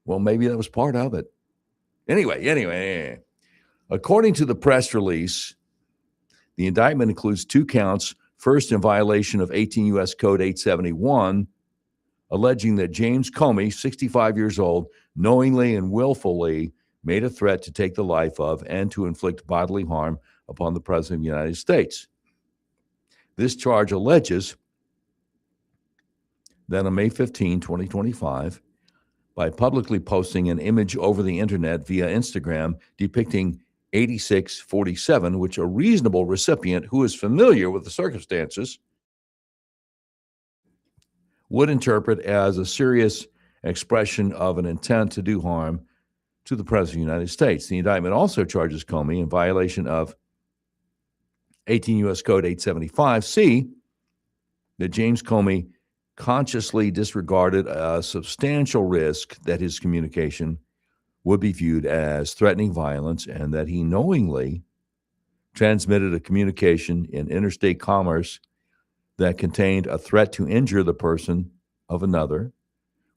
well, maybe that was part of it. Anyway, according to the press release, the indictment includes 2 counts. First, in violation of 18 U.S. Code 871, alleging that James Comey, 65 years old, knowingly and willfully made a threat to take the life of and to inflict bodily harm upon the President of the United States. This charge alleges that on May 15, 2025, by publicly posting an image over the internet via Instagram depicting 8647, which a reasonable recipient who is familiar with the circumstances would interpret as a serious expression of an intent to do harm to the President of the United States. The indictment also charges Comey in violation of 18 U.S. Code 875C that James Comey consciously disregarded a substantial risk that his communication would be viewed as threatening violence and that he knowingly transmitted a communication in interstate commerce that contained a threat to injure the person of another,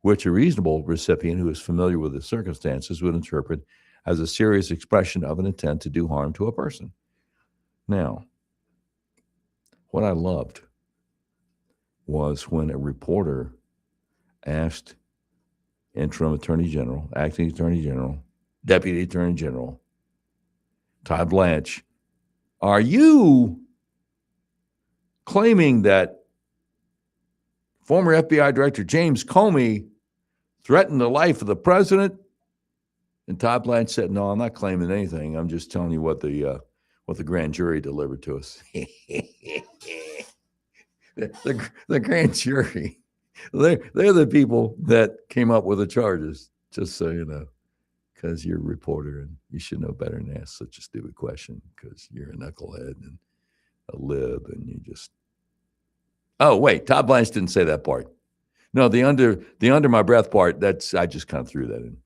which a reasonable recipient who is familiar with the circumstances would interpret as a serious expression of an intent to do harm to a person. Now, what I loved was when a reporter asked interim Attorney General, acting Attorney General, Deputy Attorney General, Todd Blanche, are you claiming that former FBI Director James Comey threatened the life of the president? And Todd Blanche said, no, I'm not claiming anything. I'm just telling you what the grand jury delivered to us. the grand jury, they're the people that came up with the charges, just so you know, because you're a reporter and you should know better than to ask such a stupid question because you're a knucklehead and a lib and you just. Oh, wait, Todd Blanche didn't say that part. No, the under my breath part, I just kind of threw that in.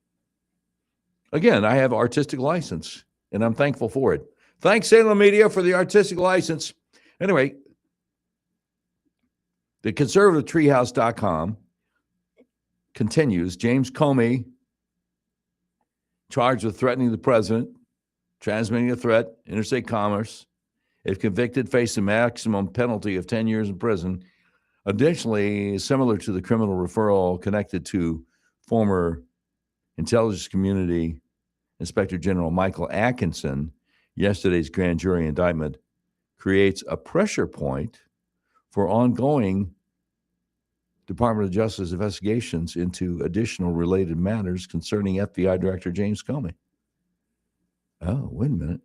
Again, I have artistic license, and I'm thankful for it. Thanks, Salem Media, for the artistic license. Anyway, the conservativetreehouse.com continues. James Comey, charged with threatening the president, transmitting a threat, interstate commerce. If convicted, face a maximum penalty of 10 years in prison. Additionally, similar to the criminal referral connected to former intelligence community Inspector General Michael Atkinson, yesterday's grand jury indictment creates a pressure point for ongoing Department of Justice investigations into additional related matters concerning FBI Director James Comey. Oh, wait a minute.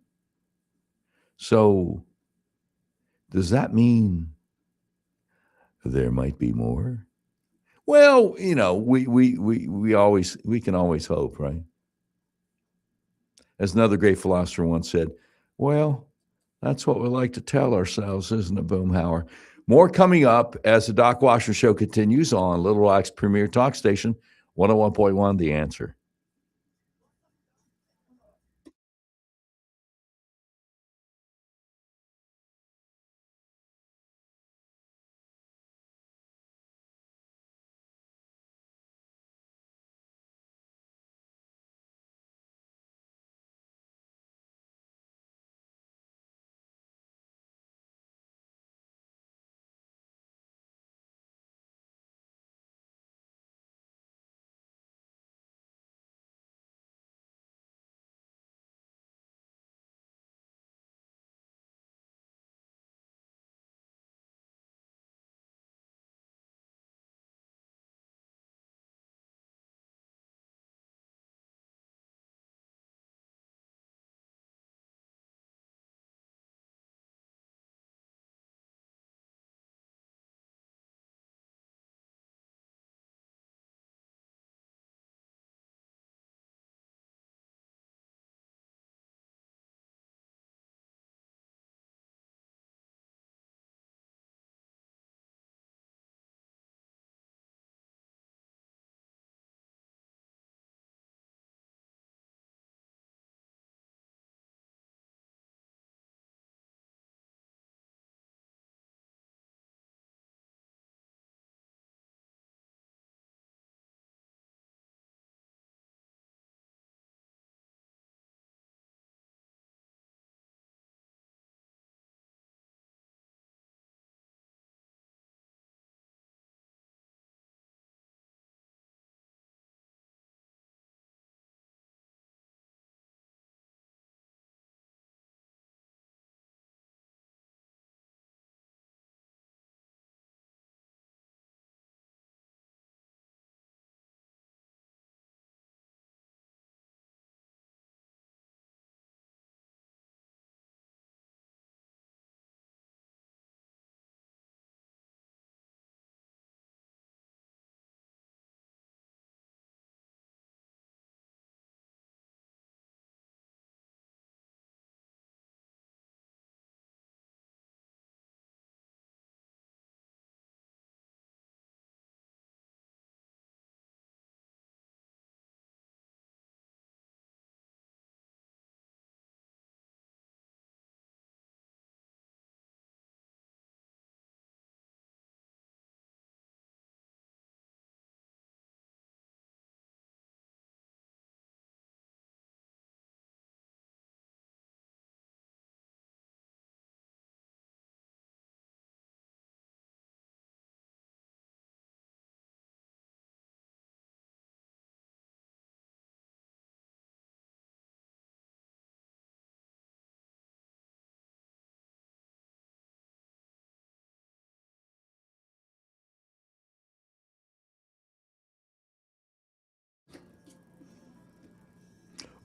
So does that mean there might be more? Well, you know, we can always hope, right? As another great philosopher once said, well, that's what we like to tell ourselves, isn't it, Boomhauer? More coming up as the Doc Washer Show continues on Little Rock's premier talk station, 101.1 The Answer.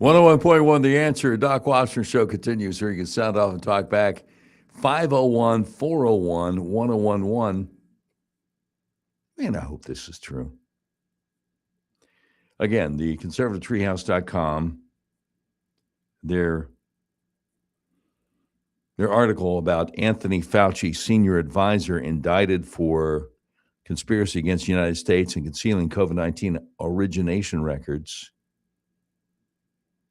101.1 The Answer. Doc Washburn Show continues here. You can sound off and talk back. 501-401-1011. Man, I hope this is true. Again, the conservativetreehouse.com, their article about Anthony Fauci, senior advisor, indicted for conspiracy against the United States and concealing COVID-19 origination records.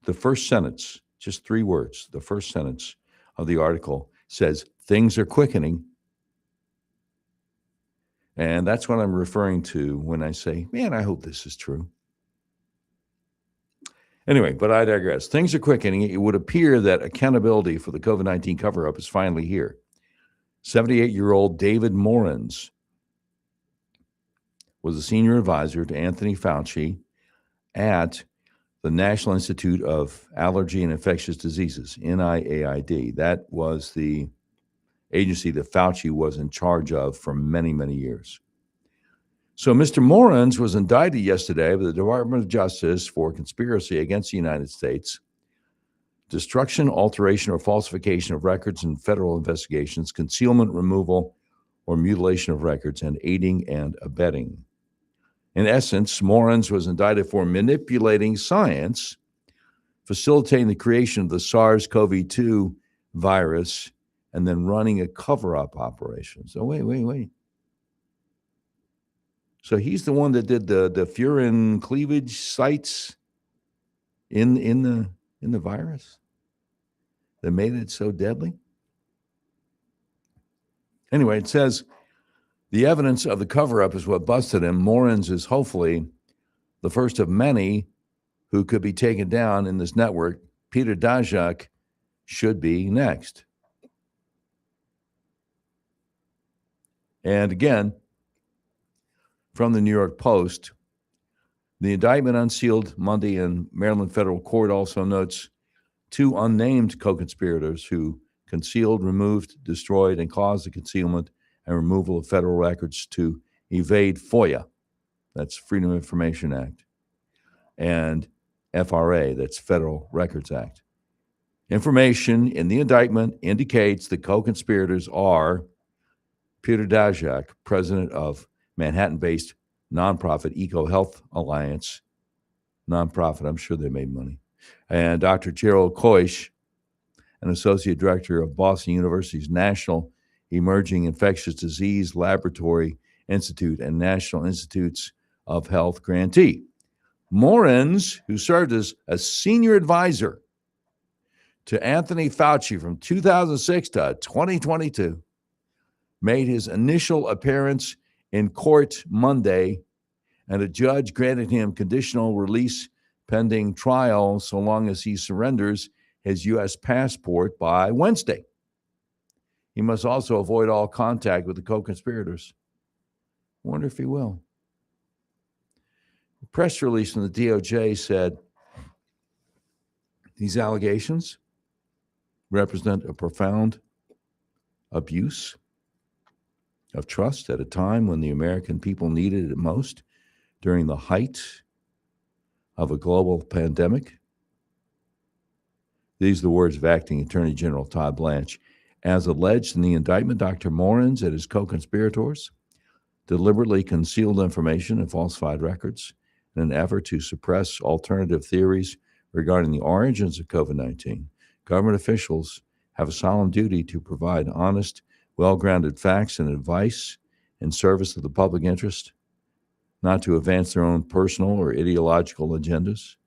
The first sentence, just 3 words, the first sentence of the article says, things are quickening. And that's what I'm referring to when I say, man, I hope this is true. Anyway, but I digress. Things are quickening. It would appear that accountability for the COVID-19 cover-up is finally here. 78-year-old David Morans was a senior advisor to Anthony Fauci at the National Institute of Allergy and Infectious Diseases, NIAID. That was the agency that Fauci was in charge of for many, many years. So Mr. Morans was indicted yesterday by the Department of Justice for conspiracy against the United States, destruction, alteration, or falsification of records in federal investigations, concealment, removal, or mutilation of records, and aiding and abetting. In essence, Morans was indicted for manipulating science, facilitating the creation of the SARS-CoV-2 virus, and then running a cover-up operation. So wait. So he's the one that did the furin cleavage sites in the virus that made it so deadly? Anyway, it says the evidence of the cover-up is what busted him. Morans is hopefully the first of many who could be taken down in this network. Peter Daszak should be next. And again, from the New York Post, the indictment unsealed Monday in Maryland federal court also notes 2 unnamed co-conspirators who concealed, removed, destroyed, and caused the concealment and removal of federal records to evade FOIA, that's Freedom of Information Act, and FRA, that's Federal Records Act. Information in the indictment indicates the co-conspirators are Peter Daszak, president of Manhattan-based nonprofit EcoHealth Alliance, nonprofit, I'm sure they made money, and Dr. Gerald Koish, an associate director of Boston University's National Emerging Infectious Disease Laboratory Institute and National Institutes of Health grantee. Morans, who served as a senior advisor to Anthony Fauci from 2006 to 2022, made his initial appearance in court Monday, and a judge granted him conditional release pending trial so long as he surrenders his U.S. passport by Wednesday. He must also avoid all contact with the co-conspirators. I wonder if he will. A press release from the DOJ said these allegations represent a profound abuse of trust at a time when the American people needed it most during the height of a global pandemic. These are the words of Acting Attorney General Todd Blanche. As alleged in the indictment, Dr. Morans and his co-conspirators deliberately concealed information and falsified records in an effort to suppress alternative theories regarding the origins of COVID-19. Government officials have a solemn duty to provide honest, well-grounded facts and advice in service of the public interest, not to advance their own personal or ideological agendas.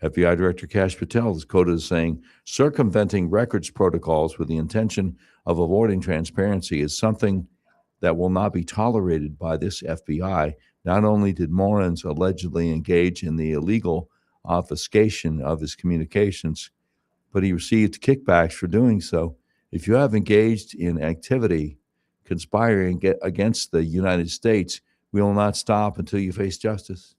FBI Director Kash Patel is quoted as saying, circumventing records protocols with the intention of avoiding transparency is something that will not be tolerated by this FBI. Not only did Morans allegedly engage in the illegal obfuscation of his communications, but he received kickbacks for doing so. If you have engaged in activity conspiring against the United States, we will not stop until you face justice.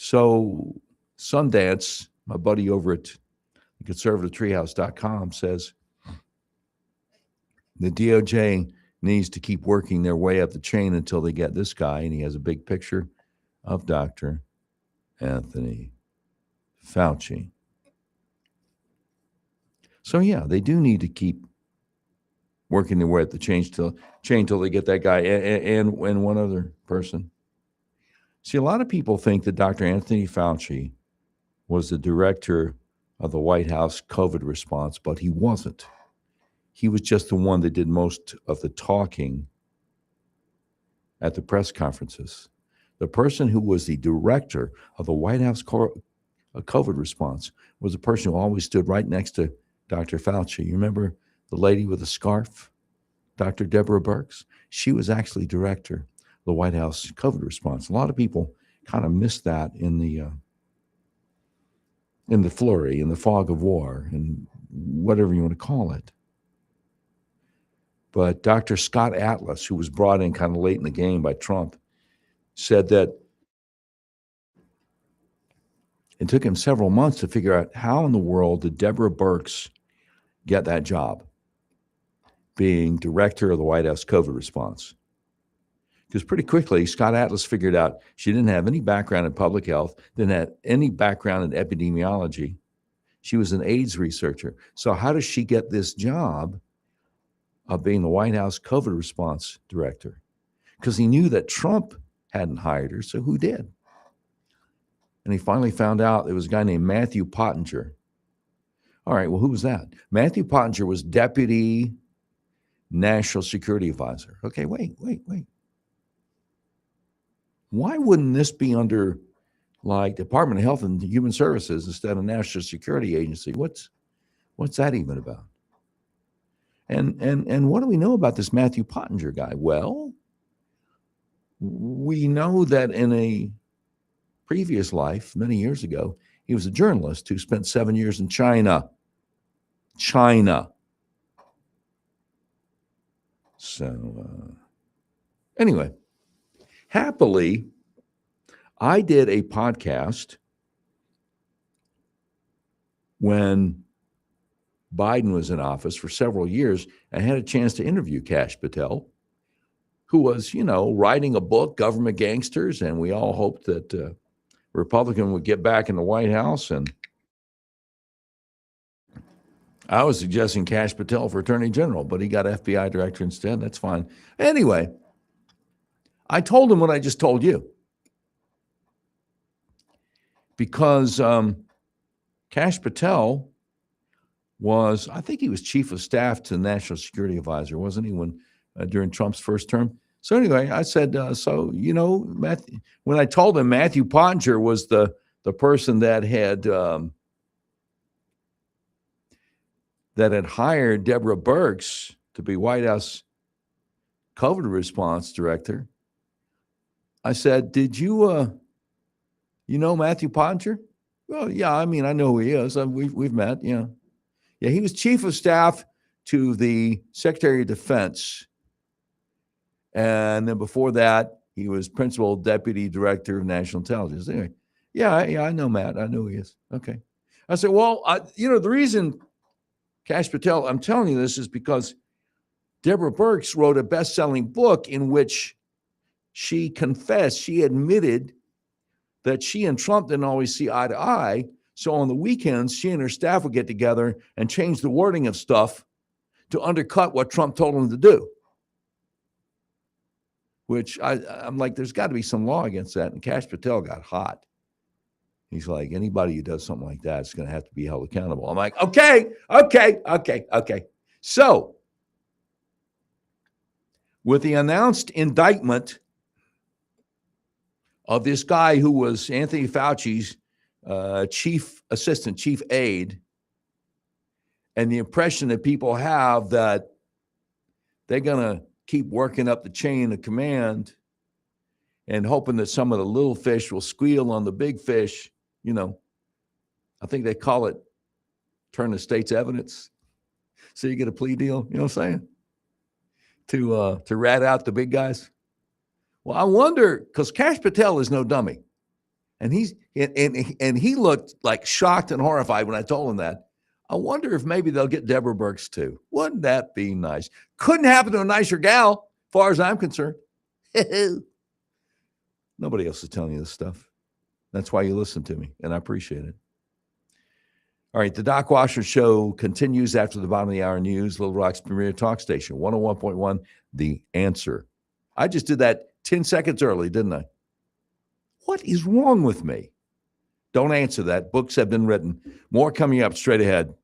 So Sundance, my buddy over at conservativetreehouse.com, says the DOJ needs to keep working their way up the chain until they get this guy, and he has a big picture of Dr. Anthony Fauci. So yeah, they do need to keep working their way at the chain till they get that guy and one other person. See, a lot of people think that Dr. Anthony Fauci was the director of the White House COVID response, but he wasn't. He was just the one that did most of the talking at the press conferences. The person who was the director of the White House COVID response was a person who always stood right next to Dr. Fauci. You remember the lady with the scarf, Dr. Deborah Birx? She was actually director of the White House COVID response. A lot of people kind of missed that in the flurry, in the fog of war, and whatever you want to call it. But Dr. Scott Atlas, who was brought in kind of late in the game by Trump, said that it took him several months to figure out how in the world did Deborah Birx get that job, being director of the White House COVID response. Because pretty quickly, Scott Atlas figured out she didn't have any background in public health, didn't have any background in epidemiology. She was an AIDS researcher. So how does she get this job of being the White House COVID response director? Because he knew that Trump hadn't hired her, so who did? And he finally found out there was a guy named Matthew Pottinger. All right, well, who was that? Matthew Pottinger was Deputy National Security Advisor. Okay, wait. Why wouldn't this be under like Department of Health and Human Services instead of National Security Agency? What's that even about? And what do we know about this Matthew Pottinger guy? Well, we know that in a previous life, many years ago, he was a journalist who spent 7 years in China. So anyway, happily, I did a podcast when Biden was in office for several years. I had a chance to interview Kash Patel, who was, writing a book, Government Gangsters, and we all hoped that Republican would get back in the White House. And I was suggesting Kash Patel for Attorney General, but he got FBI director instead. That's fine. Anyway, I told him what I just told you. Because Kash Patel was, I think he was chief of staff to the National Security Advisor, wasn't he, when during Trump's first term? So anyway, I said, Matthew, when I told him Matthew Pottinger was the person that had hired Deborah Birx to be White House COVID response director, I said, did you know Matthew Pottinger? Well, yeah, I mean, I know who he is. We've met, yeah. Yeah, he was chief of staff to the Secretary of Defense. And then before that, he was principal deputy director of national intelligence. Anyway, yeah, I know Matt. I know who he is. Okay. I said, well, the reason, Kash Patel, I'm telling you this is because Deborah Birx wrote a best-selling book in which she confessed, she admitted that she and Trump didn't always see eye to eye. So on the weekends, she and her staff would get together and change the wording of stuff to undercut what Trump told them to do. Which I'm like, there's got to be some law against that. And Kash Patel got hot. He's like, anybody who does something like that is going to have to be held accountable. I'm like, okay. So with the announced indictment of this guy who was Anthony Fauci's chief assistant, chief aide, and the impression that people have that they're going to keep working up the chain of command and hoping that some of the little fish will squeal on the big fish, I think they call it turn the state's evidence. So you get a plea deal, you know what I'm saying? To rat out the big guys. Well, I wonder, because Kash Patel is no dummy. And he looked like shocked and horrified when I told him that. I wonder if maybe they'll get Deborah Birx too. Wouldn't that be nice? Couldn't happen to a nicer gal, as far as I'm concerned. Nobody else is telling you this stuff. That's why you listen to me, and I appreciate it. All right, the Doc Washer Show continues after the bottom of the hour news, Little Rock's premier talk station, 101.1, The Answer. I just did that 10 seconds early, didn't I? What is wrong with me? Don't answer that. Books have been written. More coming up straight ahead.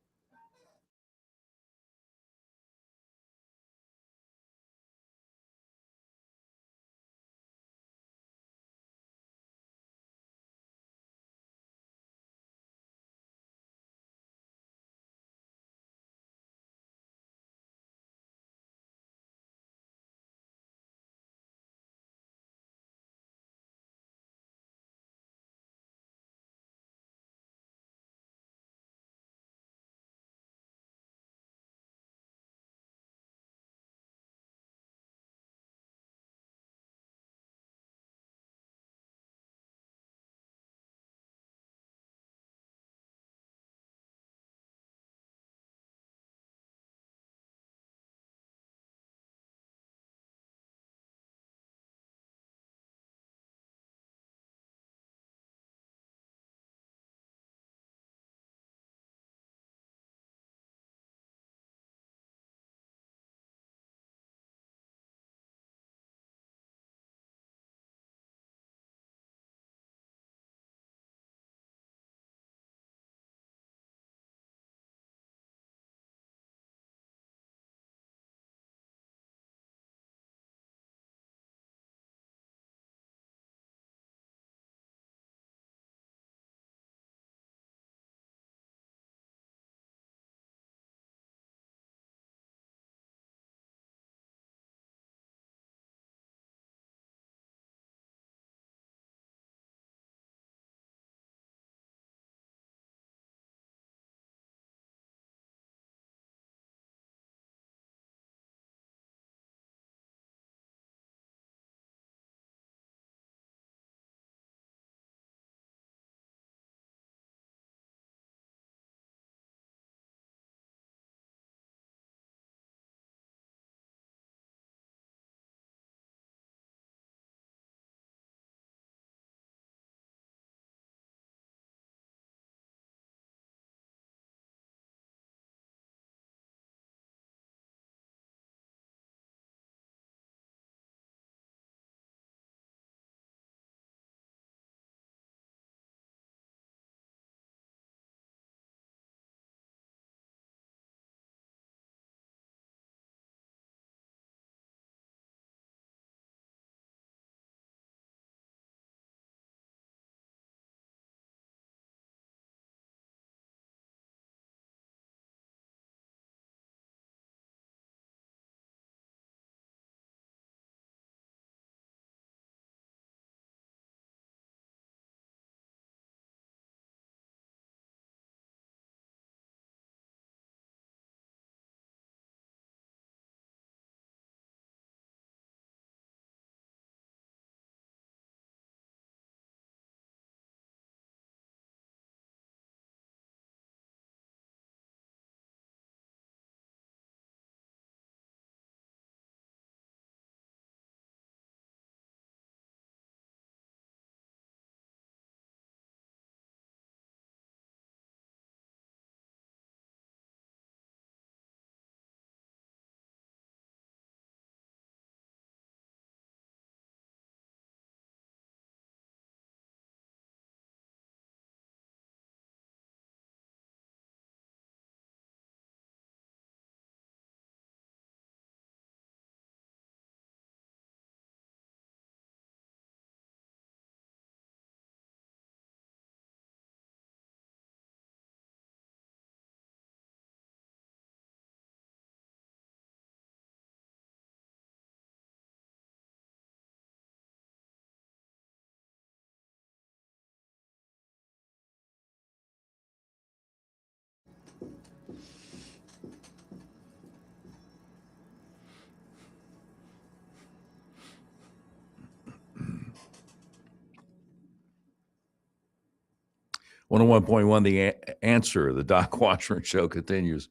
One hundred 101.1, The Answer, the Doc Washburn Show continues,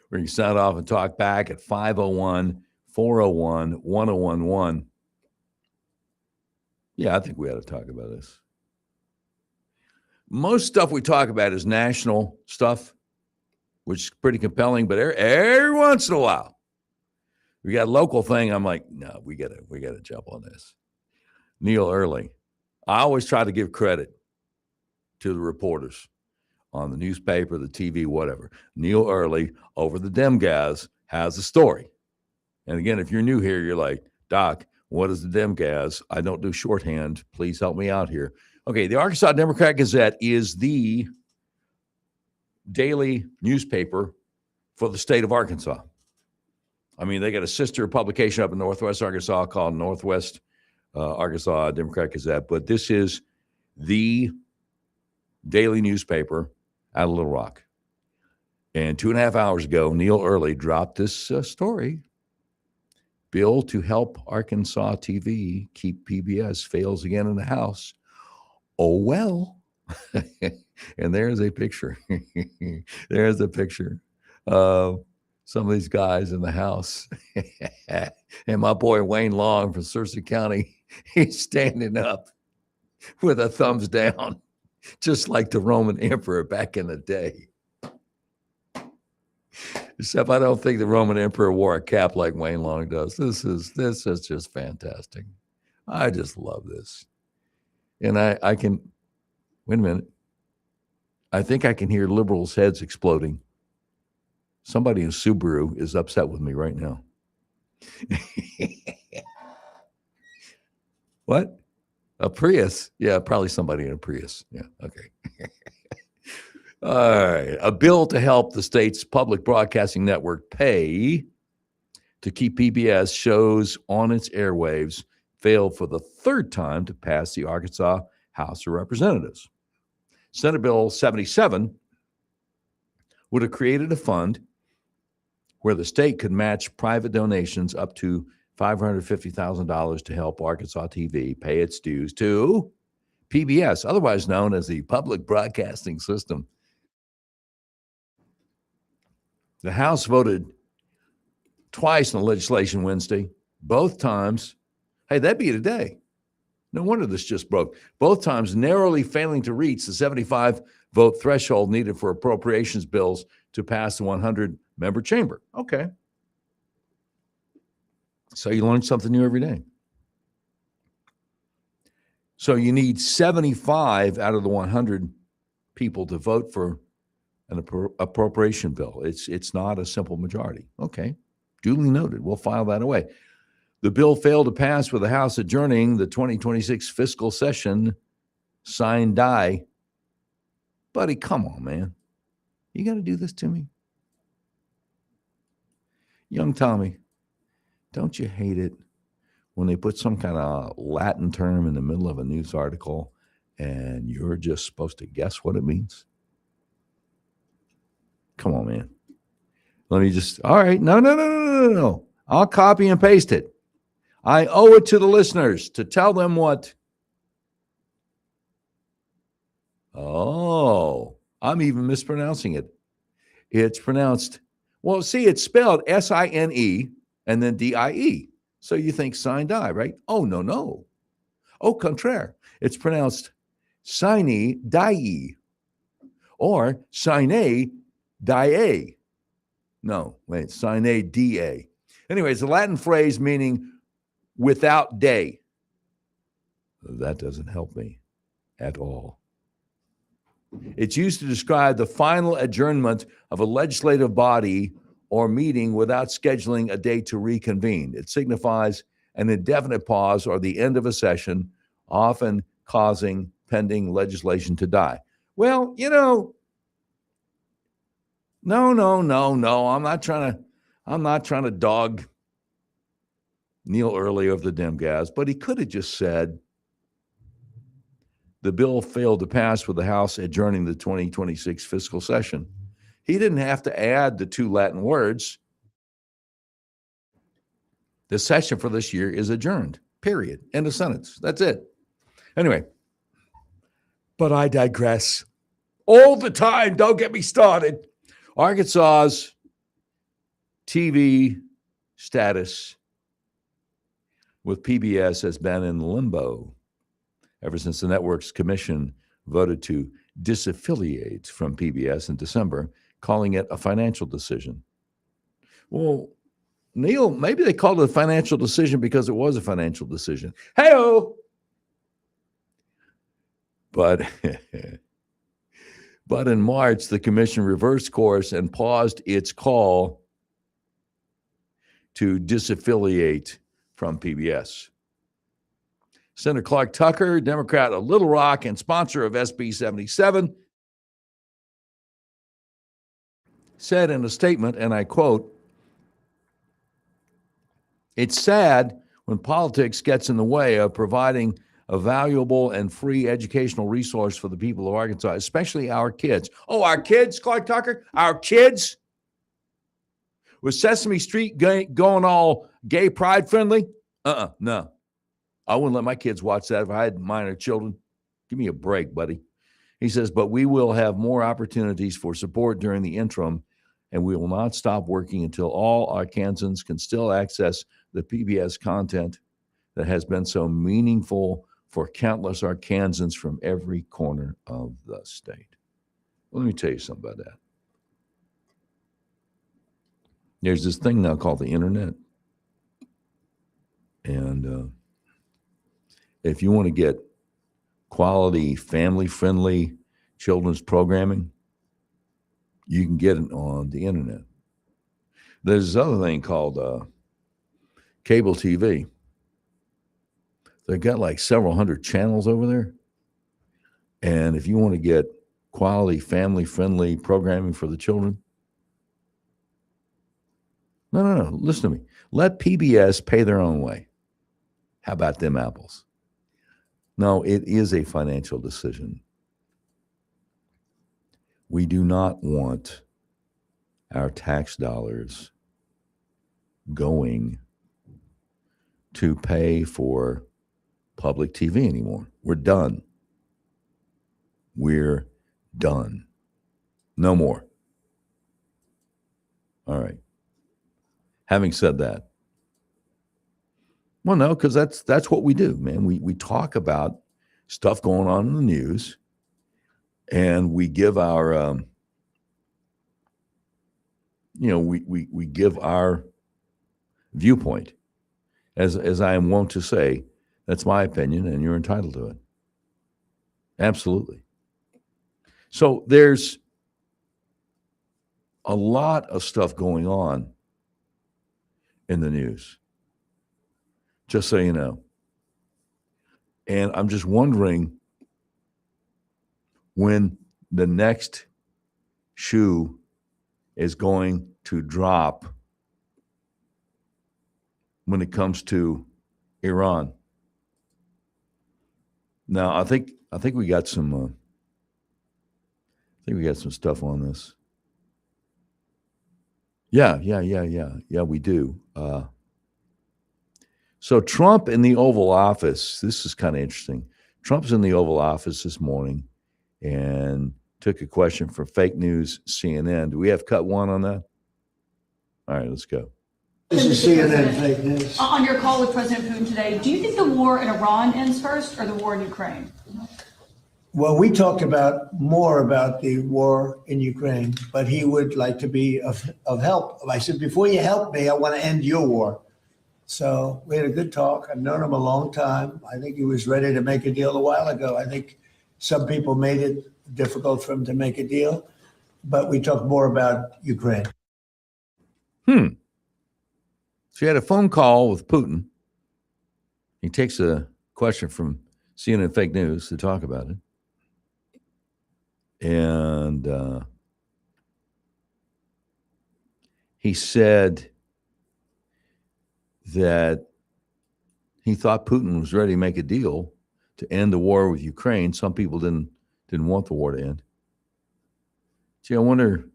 where you sound off and talk back at 501-401-1011. Yeah, I think we ought to talk about this. most stuff we talk about is national stuff, which is pretty compelling, but every once in a while, we got a local thing. I'm like, no, we gotta jump on this. Neil Early. I always try to give credit to the reporters on the newspaper, the TV, whatever. Neil Early over the Dem Gas has a story. And again, if you're new here, you're like, Doc, what is the Dem Gas? I don't do shorthand. Please help me out here. Okay, the Arkansas Democrat Gazette is the daily newspaper for the state of Arkansas. I mean, they got a sister publication up in Northwest Arkansas called Northwest Arkansas Democrat Gazette, but this is the daily newspaper out of Little Rock. And 2.5 hours ago, Neil Early dropped this story. Bill to help Arkansas TV keep PBS fails again in the House. Oh, well. And there's a picture. There's a picture of some of these guys in the House. And my boy Wayne Long from Searcy County, he's standing up with a thumbs down, just like the Roman emperor back in the day. Except I don't think the Roman emperor wore a cap like Wayne Long does. This is just fantastic. I just love this. And I can, wait a minute. I think I can hear liberals' heads exploding. Somebody in Subaru is upset with me right now. What? A Prius? Yeah, probably somebody in a Prius. Yeah, okay. All right. A bill to help the state's public broadcasting network pay to keep PBS shows on its airwaves failed for the third time to pass the Arkansas House of Representatives. Senate Bill 77 would have created a fund where the state could match private donations up to $550,000 to help Arkansas TV pay its dues to PBS, otherwise known as the Public Broadcasting System. The House voted twice on the legislation Wednesday, both times. Hey, that'd be today. No wonder this just broke. Both times narrowly failing to reach the 75-vote threshold needed for appropriations bills to pass the 100-member chamber. Okay. So you learn something new every day. So you need 75 out of the 100 people to vote for an appropriation bill. It's not a simple majority. Okay, duly noted. We'll file that away. The bill failed to pass with the House adjourning the 2026 fiscal session, sine die. Buddy, come on, man. You got to do this to me? Young Tommy, don't you hate it when they put some kind of Latin term in the middle of a news article and you're just supposed to guess what it means? Come on, man. Let me just, all right. No. I'll copy and paste it. I owe it to the listeners to tell them what. Oh, I'm even mispronouncing it. It's pronounced, well, see, it's spelled S-I-N-E and then D-I-E. So you think sine die, right? Oh, no. Au contraire. It's pronounced sine die or sine die. No, wait, sine die. Anyway, it's a Latin phrase meaning without day. That doesn't help me at all. It's used to describe the final adjournment of a legislative body or meeting without scheduling a date to reconvene. It signifies an indefinite pause or the end of a session, often causing pending legislation to die. Well, no. I'm not trying to dog Neil Early of the Dem Gas, but he could have just said the bill failed to pass with the House adjourning the 2026 fiscal session. He didn't have to add the two Latin words. The session for this year is adjourned, period. End of sentence. That's it. Anyway, but I digress. All the time, don't get me started. Arkansas's TV status with PBS has been in limbo ever since the network's commission voted to disaffiliate from PBS in December, calling it a financial decision. Well, Neil, maybe they called it a financial decision because it was a financial decision. Hey-oh! But in March, the commission reversed course and paused its call to disaffiliate from PBS. Senator Clark Tucker, Democrat of Little Rock and sponsor of SB 77, said in a statement, and I quote, "It's sad when politics gets in the way of providing a valuable and free educational resource for the people of Arkansas, especially our kids." Oh, our kids, Clark Tucker? Our kids? Was Sesame Street going all gay pride friendly? No. I wouldn't let my kids watch that if I had minor children. Give me a break, buddy. He says, but we will have more opportunities for support during the interim, and we will not stop working until all Arkansans can still access the PBS content that has been so meaningful for countless Arkansans from every corner of the state. Well, let me tell you something about that. There's this thing now called the internet. And if you want to get quality, family-friendly children's programming, you can get it on the internet. There's this other thing called cable TV. They've got like several hundred channels over there. And if you want to get quality, family-friendly programming for the children, no, listen to me. Let PBS pay their own way. How about them apples? No, it is a financial decision. We do not want our tax dollars going to pay for public TV anymore. We're done. We're done. No more. All right. Having said that, well, no, because that's what we do, man. We talk about stuff going on in the news, and we give our, we give our viewpoint. As I am wont to say, that's my opinion, and you're entitled to it. Absolutely. So there's a lot of stuff going on in the news, just so you know. And I'm just wondering when the next shoe is going to drop when it comes to Iran. Now, I think we got some stuff on this. Yeah, we do. So Trump in the Oval Office, this is kind of interesting. Trump's in the Oval Office this morning and took a question for Fake News CNN. Do we have cut one on that? All right, let's go. This is CNN Fake News. On your call with President Putin today, do you think the war in Iran ends first or the war in Ukraine? Well, we talked more about the war in Ukraine, but he would like to be of help. I said, before you help me, I want to end your war. So we had a good talk. I've known him a long time. I think he was ready to make a deal a while ago. I think some people made it difficult for him to make a deal, but we talked more about Ukraine. So he had a phone call with Putin. He takes a question from CNN Fake News to talk about it. And he said that he thought Putin was ready to make a deal to end the war with Ukraine. Some people didn't want the war to end. Gee, I wonder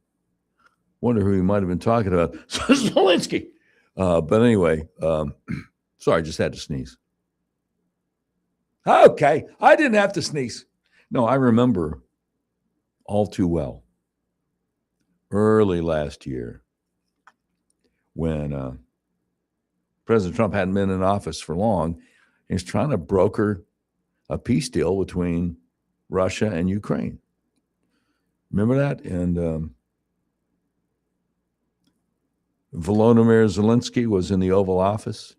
who he might have been talking about. Zelensky. But anyway, sorry, I just had to sneeze. Okay, I didn't have to sneeze. No, I remember all too well early last year when President Trump hadn't been in office for long. He's trying to broker a peace deal between Russia and Ukraine. Remember that? And Volodymyr Zelensky was in the Oval Office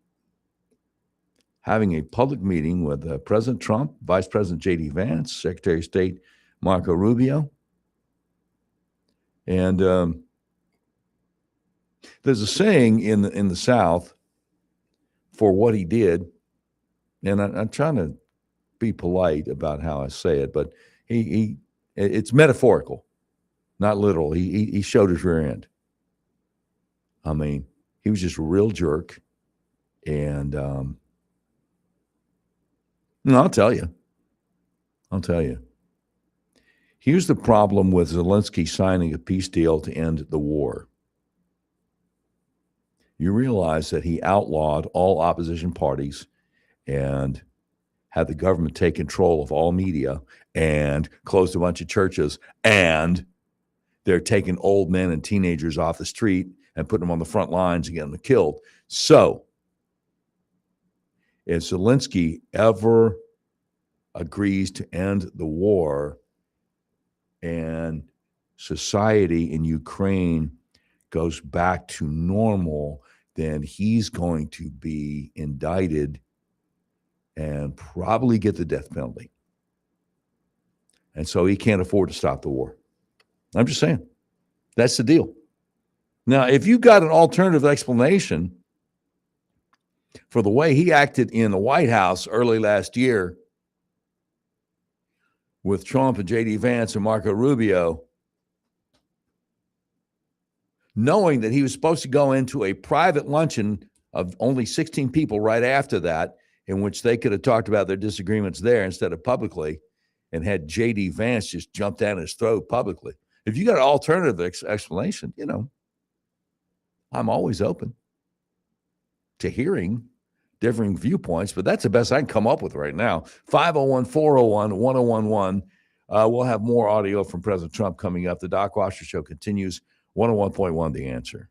having a public meeting with President Trump, Vice President J.D. Vance, Secretary of State Marco Rubio. And there's a saying in the South for what he did, and I'm trying to be polite about how I say it, but it's metaphorical, not literal. He showed his rear end. I mean, he was just a real jerk. And no, I'll tell you. Here's the problem with Zelensky signing a peace deal to end the war. You realize that he outlawed all opposition parties and had the government take control of all media and closed a bunch of churches, and they're taking old men and teenagers off the street and putting them on the front lines and getting them killed. So if Zelensky ever agrees to end the war and society in Ukraine goes back to normal, then he's going to be indicted and probably get the death penalty. And so he can't afford to stop the war. I'm just saying. That's the deal. Now, if you got an alternative explanation for the way he acted in the White House early last year with Trump and J.D. Vance and Marco Rubio, knowing that he was supposed to go into a private luncheon of only 16 people right after that, in which they could have talked about their disagreements there instead of publicly, and had J.D. Vance just jump down his throat publicly. If you got an alternative explanation, I'm always open to hearing differing viewpoints, but that's the best I can come up with right now. 501-401-1011. We'll have more audio from President Trump coming up. The Doc Washer Show continues. 101.1 The Answer.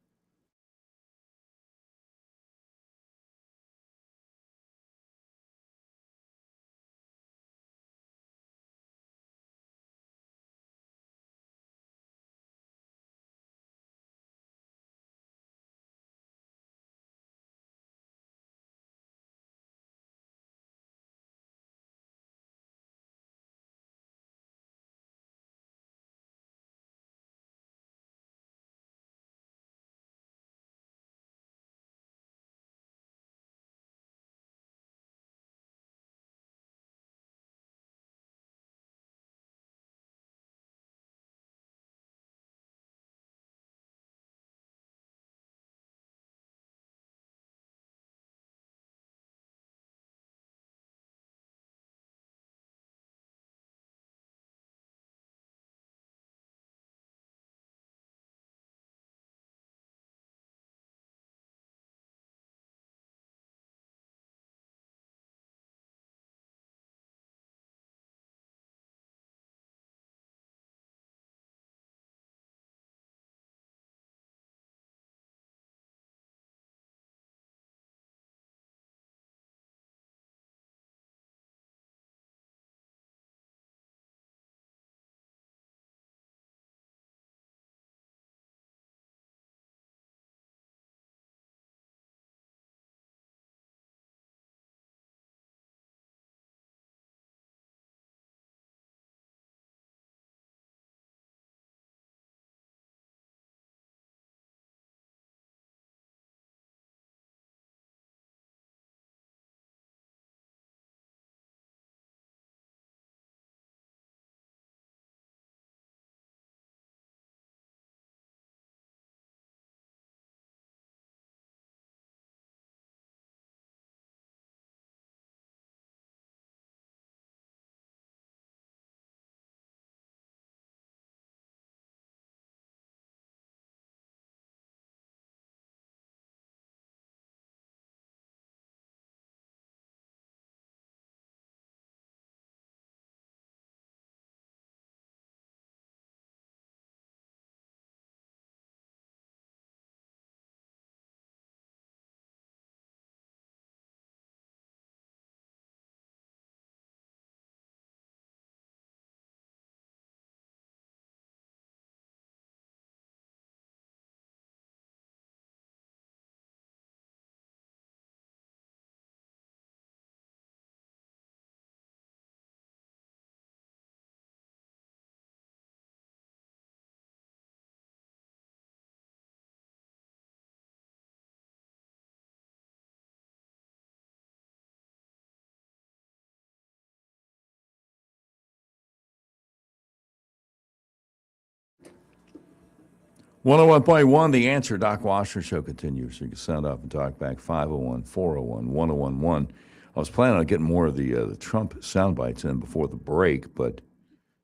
101.1, The Answer. Doc Washer Show continues. You can sound up and talk back. 501-401-1011. I was planning on getting more of the Trump sound bites in before the break, but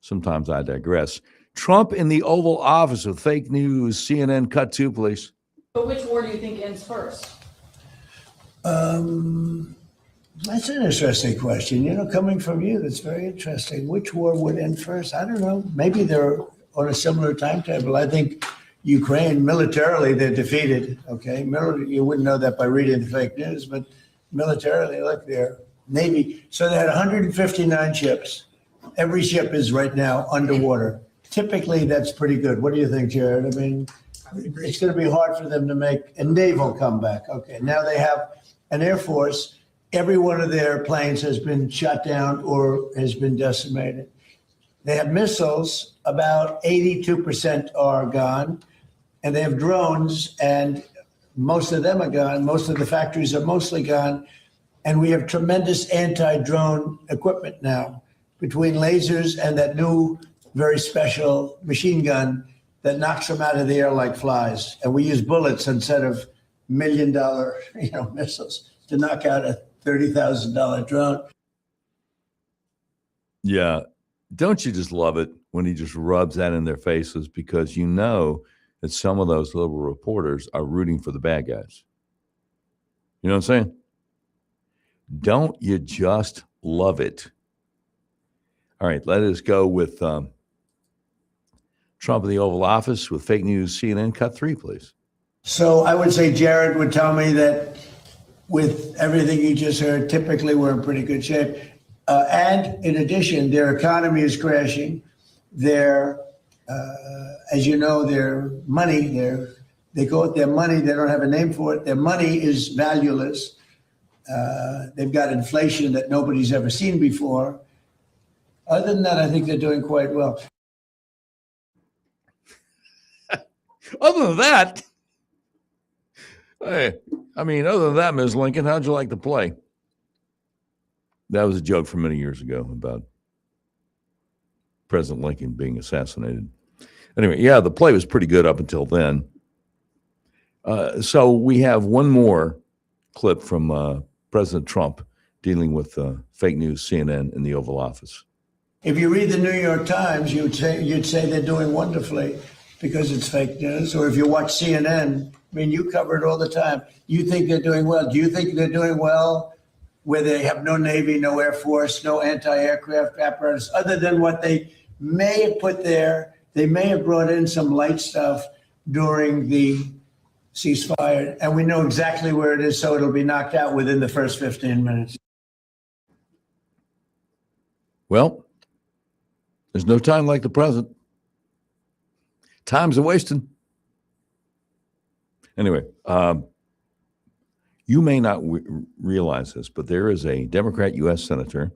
sometimes I digress. Trump in the Oval Office with fake news. CNN cut 2, please. But which war do you think ends first? That's an interesting question. Coming from you, that's very interesting. Which war would end first? I don't know. Maybe they're on a similar timetable. I think Ukraine, militarily, they're defeated. Okay, you wouldn't know that by reading the fake news, but militarily, look, their Navy. So they had 159 ships. Every ship is right now underwater. Typically, that's pretty good. What do you think, Jared? I mean, it's going to be hard for them to make a naval comeback. Okay, now they have an Air Force. Every one of their planes has been shot down or has been decimated. They have missiles, about 82% are gone. And they have drones, and most of them are gone. Most of the factories are mostly gone. And we have tremendous anti-drone equipment now, between lasers and that new, very special machine gun that knocks them out of the air like flies. And we use bullets instead of $1 million, missiles to knock out a $30,000 drone. Yeah. Don't you just love it when he just rubs that in their faces, because you know that some of those little reporters are rooting for the bad guys. You know what I'm saying? Don't you just love it? All right, let us go with Trump in the Oval Office with fake news. CNN cut 3, please. So I would say Jared would tell me that with everything you just heard, typically we're in pretty good shape. And in addition, their economy is crashing. Their, as you know, their money, they call it their money. They don't have a name for it. Their money is valueless. They've got inflation that nobody's ever seen before. Other than that, I think they're doing quite well. Other than that, other than that, Ms. Lincoln, how'd you like to play? That was a joke from many years ago about President Lincoln being assassinated. Anyway, yeah, the play was pretty good up until then. So we have one more clip from President Trump dealing with fake news, CNN in the Oval Office. If you read the New York Times, you'd say they're doing wonderfully because it's fake news. Or if you watch CNN, you cover it all the time. You think they're doing well. Do you think they're doing well where they have no Navy, no Air Force, no anti-aircraft apparatus, other than what they may have put there? They may have brought in some light stuff during the ceasefire, and we know exactly where it is, so it'll be knocked out within the first 15 minutes. Well, There's no time like the present. Time's a wasting. Anyway, you may not realize this, but there is a Democrat U.S. Senator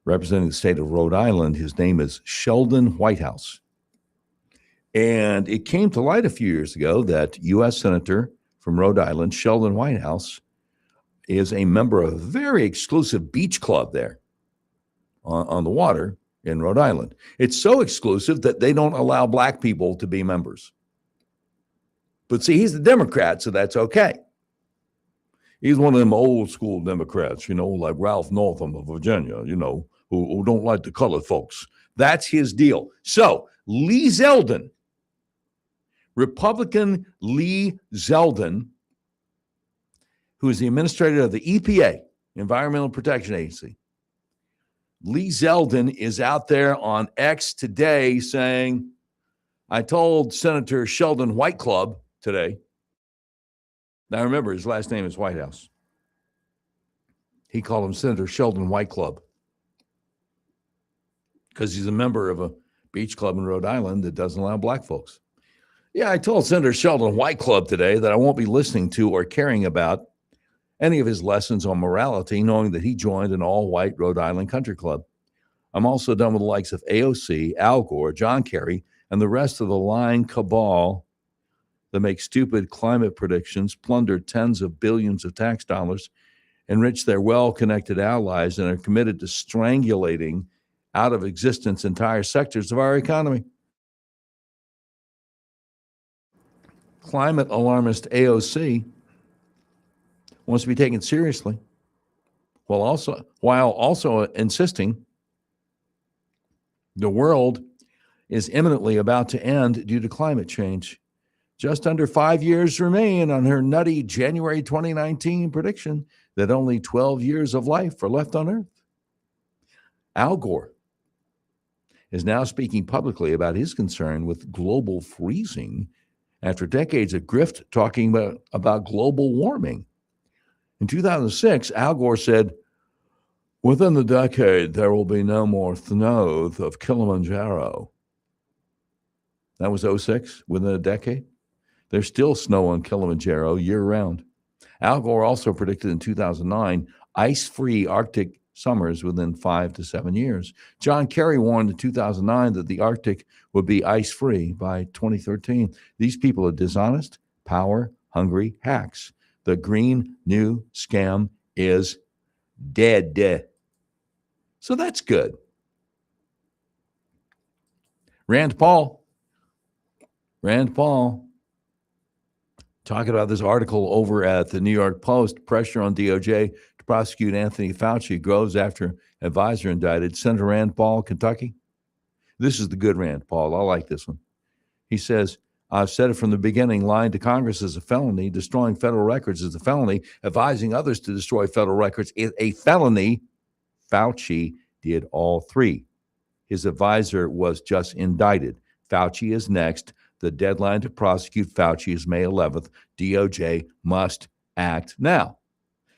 representing the state of Rhode Island. His name is Sheldon Whitehouse. And it came to light a few years ago that U.S. Senator from Rhode Island, Sheldon Whitehouse, is a member of a very exclusive beach club there on the water in Rhode Island. It's so exclusive that they don't allow black people to be members. But see, he's a Democrat, so that's okay. He's one of them old school Democrats, like Ralph Northam of Virginia, who don't like the colored folks. That's his deal. So Lee Zeldin, Republican Lee Zeldin, who is the administrator of the EPA, Environmental Protection Agency, Lee Zeldin is out there on X today saying, I told Senator Sheldon White Club today. Now remember, his last name is Whitehouse. He called him Senator Sheldon White Club because he's a member of a beach club in Rhode Island that doesn't allow black folks. Yeah, I told Senator Sheldon White Club today that I won't be listening to or caring about any of his lessons on morality, knowing that he joined an all-white Rhode Island country club. I'm also done with the likes of AOC, Al Gore, John Kerry, and the rest of the lying cabal that make stupid climate predictions, plunder tens of billions of tax dollars, enrich their well-connected allies, and are committed to strangulating out of existence entire sectors of our economy. climate alarmist AOC wants to be taken seriously, while also insisting the world is imminently about to end due to climate change. Just under 5 years remain on her nutty January 2019 prediction that only 12 years of life are left on Earth. Al Gore is now speaking publicly about his concern with global freezing after decades of grift talking about global warming. In 2006, Al Gore said, "Within the decade, there will be no more snow of Kilimanjaro." That was 06, within a decade. There's still snow on Kilimanjaro year-round. Al Gore also predicted in 2009 ice-free Arctic summers within 5 to 7 years. John Kerry warned in 2009 that the Arctic would be ice-free by 2013. These people are dishonest, power-hungry hacks. The Green New Scam is dead. So that's good. Rand Paul, talking about this article over at the New York Post, pressure on DOJ to prosecute Anthony Fauci grows after advisor indicted. Senator Rand Paul, Kentucky. This is the good Rand Paul. I like this one. He says, "I've said it from the beginning, lying to Congress is a felony, destroying federal records is a felony, advising others to destroy federal records is a felony." Fauci did all three. His advisor was just indicted. Fauci is next. The deadline to prosecute Fauci is May 11th. DOJ must act now.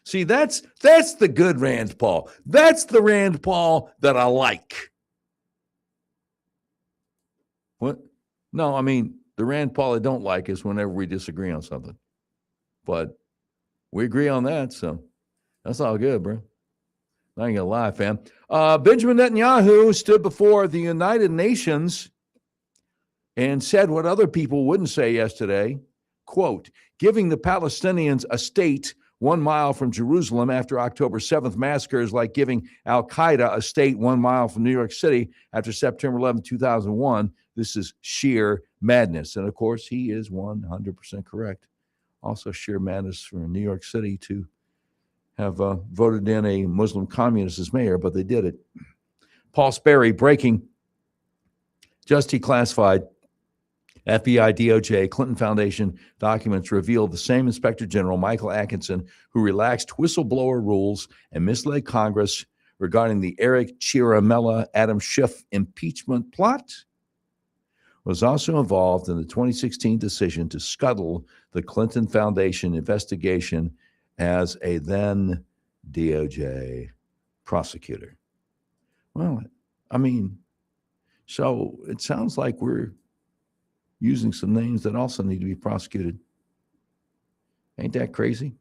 See, that's the good Rand Paul. That's the Rand Paul that I like. What? No, I mean, the Rand Paul I don't like is whenever we disagree on something. But we agree on that, so that's all good, bro. I ain't gonna lie, fam. Benjamin Netanyahu stood before the United Nations and said what other people wouldn't say yesterday, quote, "Giving the Palestinians a state 1 mile from Jerusalem after October 7th massacre is like giving Al-Qaeda a state 1 mile from New York City after September 11, 2001. This is sheer madness." And of course, he is 100% correct. Also sheer madness for New York City to have voted in a Muslim communist as mayor, but they did it. Paul Sperry breaking just declassified FBI, DOJ, Clinton Foundation documents reveal the same Inspector General, Michael Atkinson, who relaxed whistleblower rules and misled Congress regarding the Eric Ciaramella, Adam Schiff impeachment plot, was also involved in the 2016 decision to scuttle the Clinton Foundation investigation as a then DOJ prosecutor. Well, I mean, so it sounds like we're using some names that also need to be prosecuted. Ain't that crazy?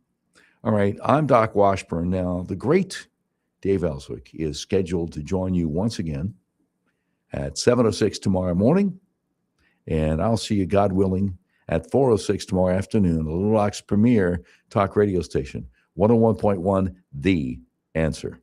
All right, I'm Doc Washburn. Now, the great Dave Ellswick is scheduled to join you once again at 7:06 tomorrow morning, and I'll see you, God willing, at 4:06 tomorrow afternoon, the Little Rock's premier talk radio station, 101.1 The Answer.